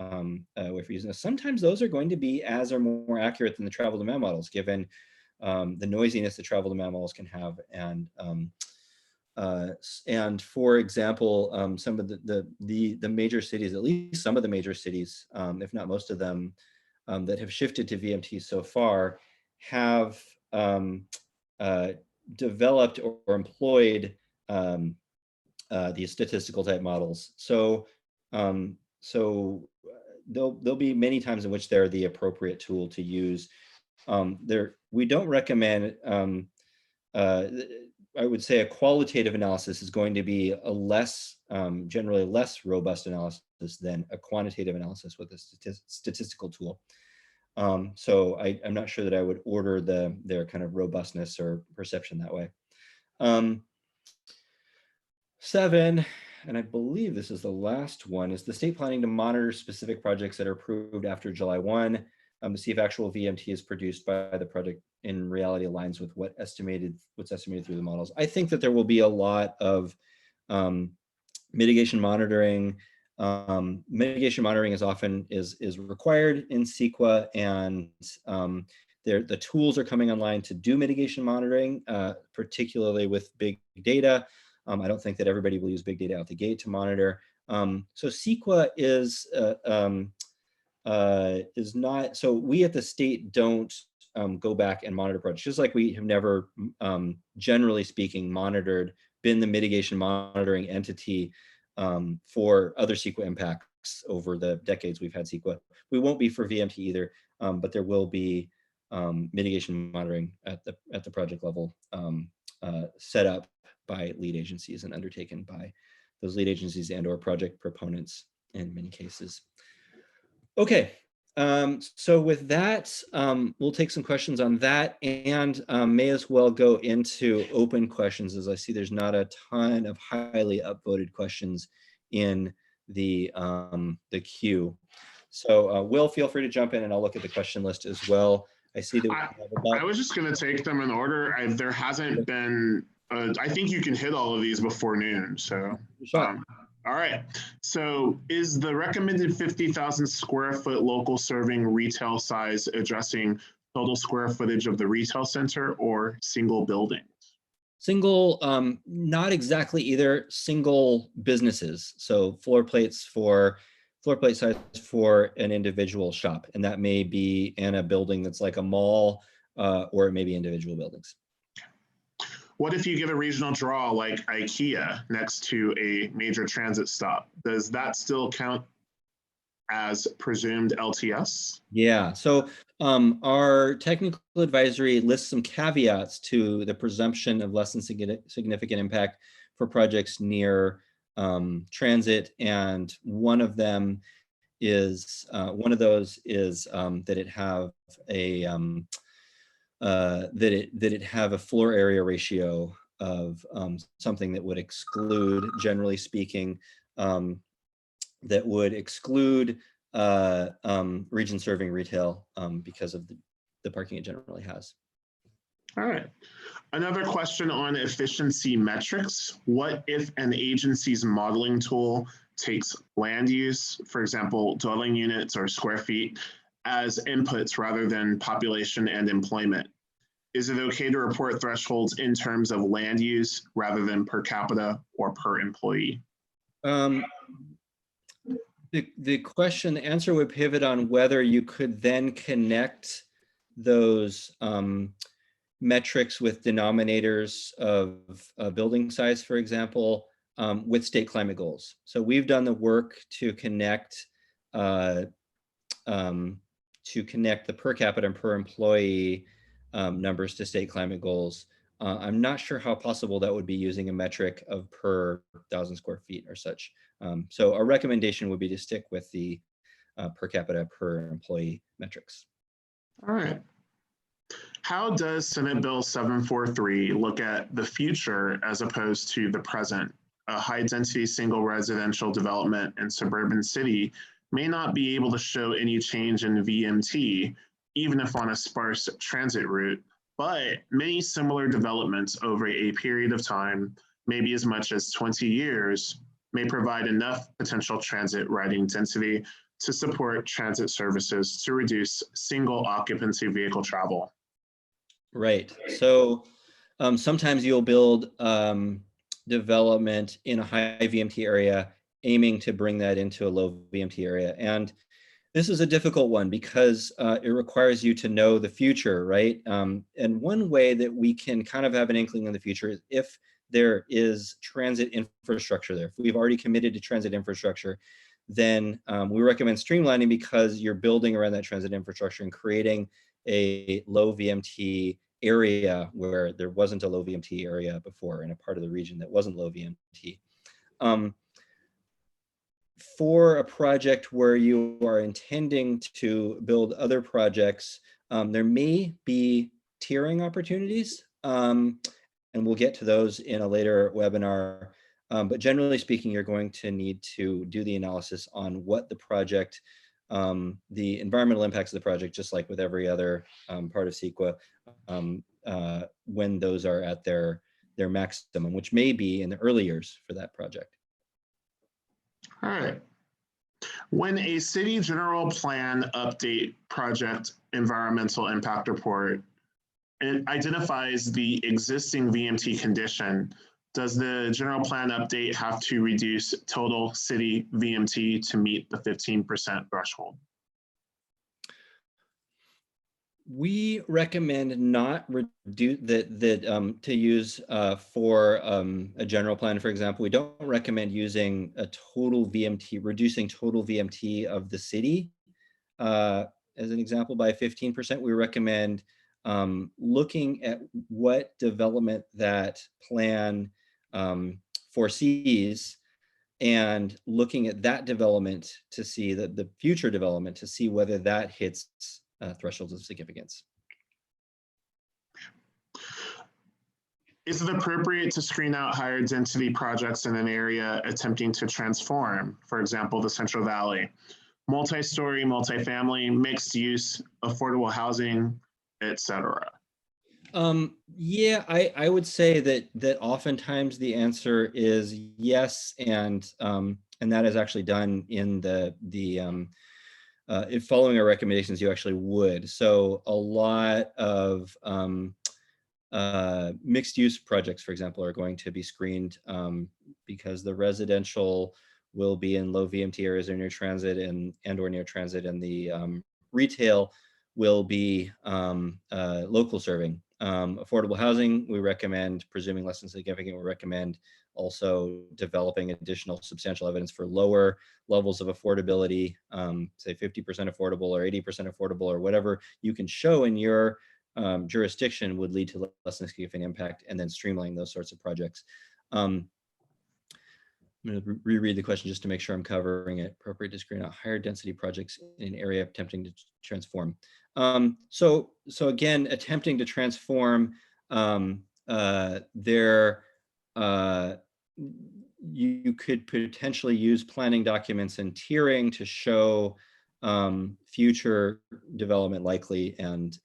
way for using this, sometimes those are going to be as or more accurate than the travel demand models, given the noisiness that travel demand models can have. And for example, some of the major cities, at least some of the major cities, if not most of them, that have shifted to VMT so far, have developed or employed these statistical type models. So there'll be many times in which they're the appropriate tool to use. We don't recommend, I would say a qualitative analysis is going to be a less, generally less robust analysis than a quantitative analysis with a statistical tool. So I'm not sure that I would order their kind of robustness or perception that way. 7, and I believe this is the last one, is the state planning to monitor specific projects that are approved after July 1 to see if actual VMT is produced by the project in reality aligns with what's estimated through the models. I think that there will be a lot of mitigation monitoring Mitigation monitoring is often required in CEQA, and the tools are coming online to do mitigation monitoring, particularly with big data. I don't think that everybody will use big data out the gate to monitor. So CEQA is not, so we at the state don't go back and monitor projects, just like we have never, generally speaking, been the mitigation monitoring entity for other CEQA impacts over the decades we've had CEQA. We won't be for VMT either, but there will be mitigation monitoring at the project level set up by lead agencies and undertaken by those lead agencies and/or project proponents in many cases. Okay, so with that, we'll take some questions on that, and may as well go into open questions, as I see there's not a ton of highly upvoted questions in the queue. So Will, feel free to jump in and I'll look at the question list as well. I see that we have about... I was just going to take them in order. There hasn't been, I think you can hit all of these before noon, so. All right, so is the recommended 50,000 square foot local serving retail size addressing total square footage of the retail center or single building? Single, not exactly either. Single businesses, so floor plate size for an individual shop, and that may be in a building that's like a mall, or it may be individual buildings. What if you get a regional draw like IKEA next to a major transit stop? Does that still count as presumed LTS? Yeah, so our technical advisory lists some caveats to the presumption of less than significant impact for projects near transit, and one of those is that it have a that it have a floor area ratio of something that would exclude, generally speaking, that would exclude region serving retail because of the parking it generally has. All right. Another question on efficiency metrics. What if an agency's modeling tool takes land use, for example, dwelling units or square feet, as inputs rather than population and employment? Is it okay to report thresholds in terms of land use rather than per capita or per employee? The question, the answer would pivot on whether you could then connect those metrics with denominators of building size, for example, with state climate goals. So we've done the work to connect the per capita and per employee numbers to state climate goals. I'm not sure how possible that would be using a metric of per 1,000 square feet or such. So our recommendation would be to stick with the per capita per employee metrics. All right. How does Senate Bill 743 look at the future as opposed to the present? A high density single residential development in suburban city may not be able to show any change in VMT, even if on a sparse transit route, but many similar developments over a period of time, maybe as much as 20 years, may provide enough potential transit riding density to support transit services to reduce single occupancy vehicle travel. Right. So sometimes you'll build development in a high VMT area, aiming to bring that into a low VMT area. And this is a difficult one because it requires you to know the future, right? And one way that we can kind of have an inkling of the future is if there is transit infrastructure there. If we've already committed to transit infrastructure, then we recommend streamlining because you're building around that transit infrastructure and creating a low VMT area where there wasn't a low VMT area before in a part of the region that wasn't low VMT. For a project where you are intending to build other projects, there may be tiering opportunities, and we'll get to those in a later webinar. But generally speaking, you're going to need to do the analysis on what the project, the environmental impacts of the project, just like with every other part of CEQA, when those are at their maximum, which may be in the early years for that project. All right. When a city general plan update project environmental impact report, it identifies the existing VMT condition, does the general plan update have to reduce total city VMT to meet the 15% threshold? We recommend not reduce that to use for a general plan, for example. We don't recommend using a total VMT, reducing total VMT of the city as an example by 15%. We recommend looking at what development that plan foresees and looking at that development to see that the future development to see whether that hits thresholds of significance. Is it appropriate to screen out higher density projects in an area attempting to transform, for example, the Central Valley? Multi-story, multifamily, mixed use, affordable housing, etc. Yeah, I would say that oftentimes the answer is yes, and that is actually done in if following our recommendations, you actually would. So a lot of mixed use projects, for example, are going to be screened because the residential will be in low VMT areas or near transit and or near transit, and the retail will be local serving. Affordable housing, we recommend, presuming less than significant, we recommend also developing additional substantial evidence for lower levels of affordability, say 50% affordable or 80% affordable or whatever you can show in your jurisdiction would lead to less than significant impact, and then streamlining those sorts of projects. I'm going to reread the question just to make sure I'm covering it. Appropriate to screen out higher density projects in an area attempting to transform. So again, attempting to transform, you could potentially use planning documents and tiering to show future development likely and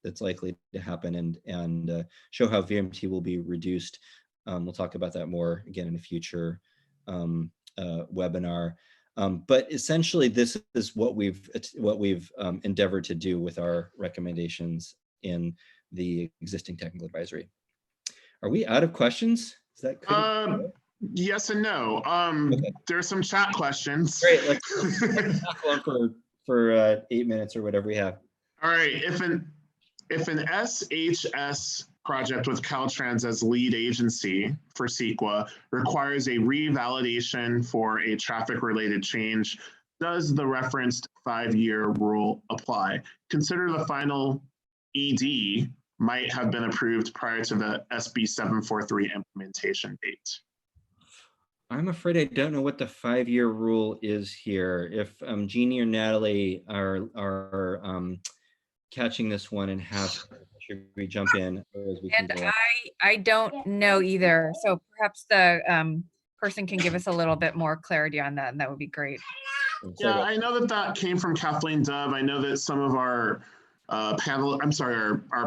that's likely to happen, and show how VMT will be reduced. We'll talk about that more again in a future webinar. But essentially, this is what we've endeavored to do with our recommendations in the existing technical advisory. Are we out of questions? Is that yes and no. Okay. There's some chat questions. Great. Let's talk on for 8 minutes or whatever we have. All right. If an SHS project with Caltrans as lead agency for CEQA requires a revalidation for a traffic-related change, does the referenced 5-year rule apply? Consider the final ED might have been approved prior to the SB 743 implementation date. I'm afraid I don't know what the 5-year rule is here. If Jeannie or Natalie are catching this one and have, should we jump in? As we can And I don't know either. So perhaps the person can give us a little bit more clarity on that, and that would be great. Yeah, I know that came from Kathleen Dove. I know that some of our our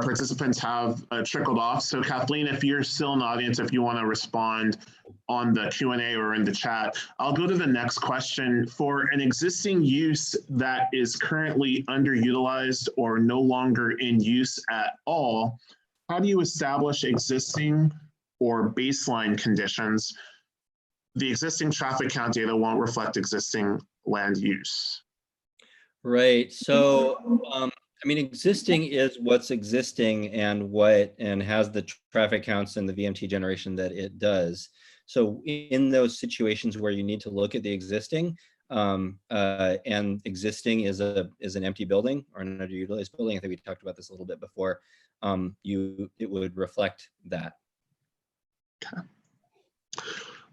participants have trickled off. So Kathleen, if you're still in the audience, if you want to respond on the Q&A or in the chat, I'll go to the next question. For an existing use that is currently underutilized or no longer in use at all, how do you establish existing or baseline conditions? The existing traffic count data won't reflect existing land use. Right. So, I mean, existing is what's existing and has the traffic counts and the VMT generation that it does. So in those situations where you need to look at the existing, and existing is an empty building or an underutilized building, I think we talked about this a little bit before, it would reflect that. Okay.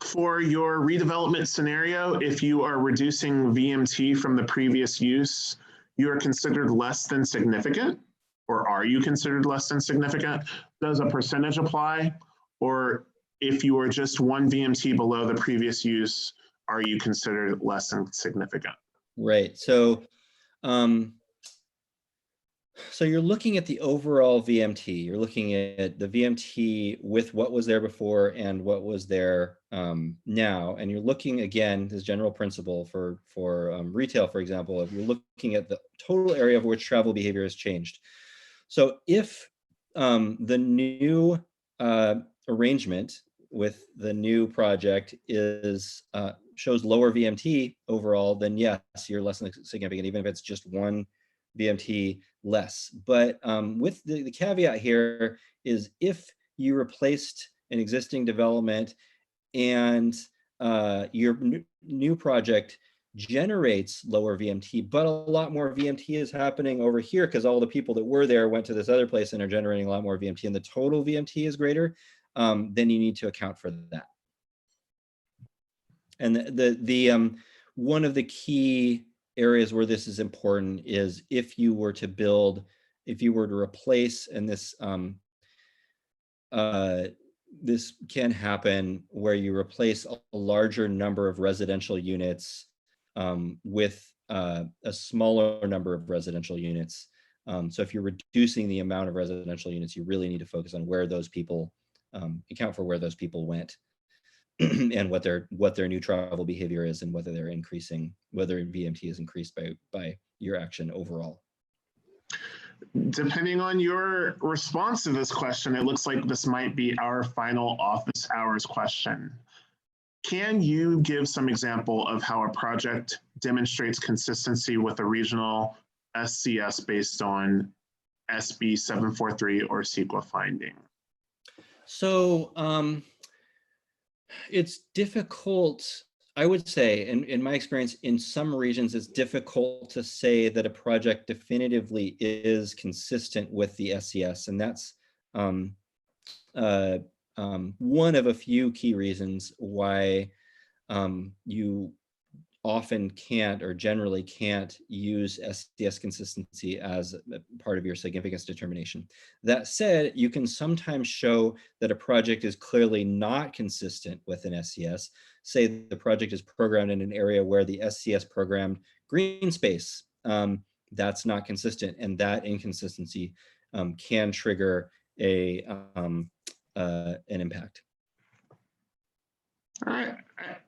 For your redevelopment scenario, if you are reducing VMT from the previous use, you are considered less than significant, or are you considered less than significant? Does a percentage apply? Or if you are just 1 VMT below the previous use, are you considered less than significant? Right. So So you're looking at the overall VMT. You're looking at the VMT with what was there before and what was there now. And you're looking, again, this general principle for retail, for example, if you're looking at the total area of which travel behavior has changed. So if the new arrangement with the new project is shows lower VMT overall, then yes, you're less than significant, even if it's just one VMT less. But with the caveat here is if you replaced an existing development and your new project generates lower VMT, but a lot more VMT is happening over here because all the people that were there went to this other place and are generating a lot more VMT, and the total VMT is greater, then you need to account for that. And the one of the key areas where this is important is if you were to build, if you were to replace, and this this can happen where you replace a larger number of residential units with a smaller number of residential units. So if you're reducing the amount of residential units, you really need to focus on where those people, account for where those people went and what their new travel behavior is and whether they're increasing, whether VMT is increased by your action overall. Depending on your response to this question, it looks like this might be our final office hours question. Can you give some example of how a project demonstrates consistency with a regional SCS based on SB 743 or CEQA finding? So it's difficult, I would say, in my experience, in some regions, it's difficult to say that a project definitively is consistent with the SCS. And that's one of a few key reasons why you often can't or generally can't use SCS consistency as part of your significance determination. That said, you can sometimes show that a project is clearly not consistent with an SCS. Say the project is programmed in an area where the SCS programmed green space. That's not consistent, and that inconsistency can trigger an impact. All right,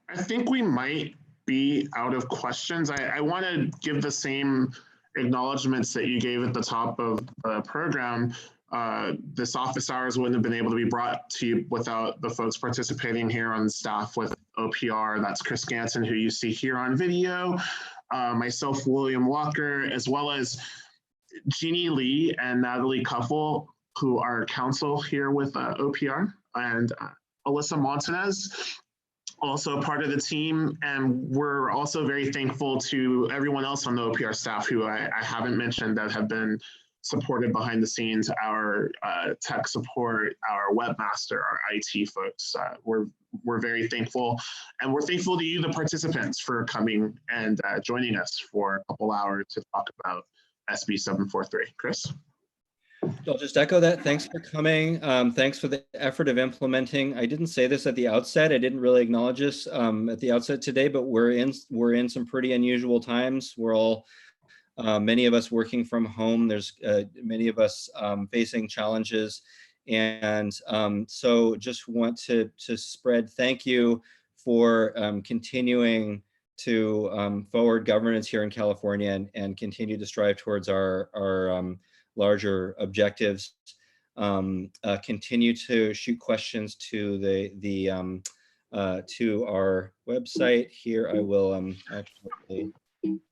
I think we might be out of questions. I want to give the same acknowledgements that you gave at the top of the program. This office hours wouldn't have been able to be brought to you without the folks participating here on staff with OPR. That's Chris Ganson, who you see here on video, myself, William Walker, as well as Jeannie Lee and Natalie Cuffle, who are counsel here with OPR, and Alyssa Montanez, also part of the team. And we're also very thankful to everyone else on the OPR staff who I haven't mentioned that have been supported behind the scenes, our tech support, our webmaster, our IT folks. We're very thankful. And we're thankful to you, the participants, for coming and joining us for a couple hours to talk about SB 743. Chris? I'll just echo that. Thanks for coming. Thanks for the effort of implementing. I didn't say this at the outset. I didn't really acknowledge this at the outset today, but we're in some pretty unusual times. We're all, many of us working from home. There's many of us facing challenges. And so just want to spread thank you for continuing to forward governance here in California and continue to strive towards our larger objectives. Continue to shoot questions to to our website here. I will actually.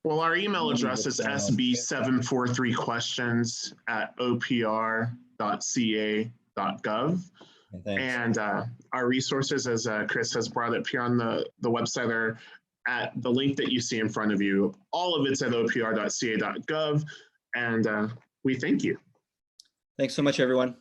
Well, our email address is sb743questions@opr.ca.gov. And our resources, as Chris has brought up here on the website, are at the link that you see in front of you. All of it's at opr.ca.gov. And we thank you. Thanks so much, everyone.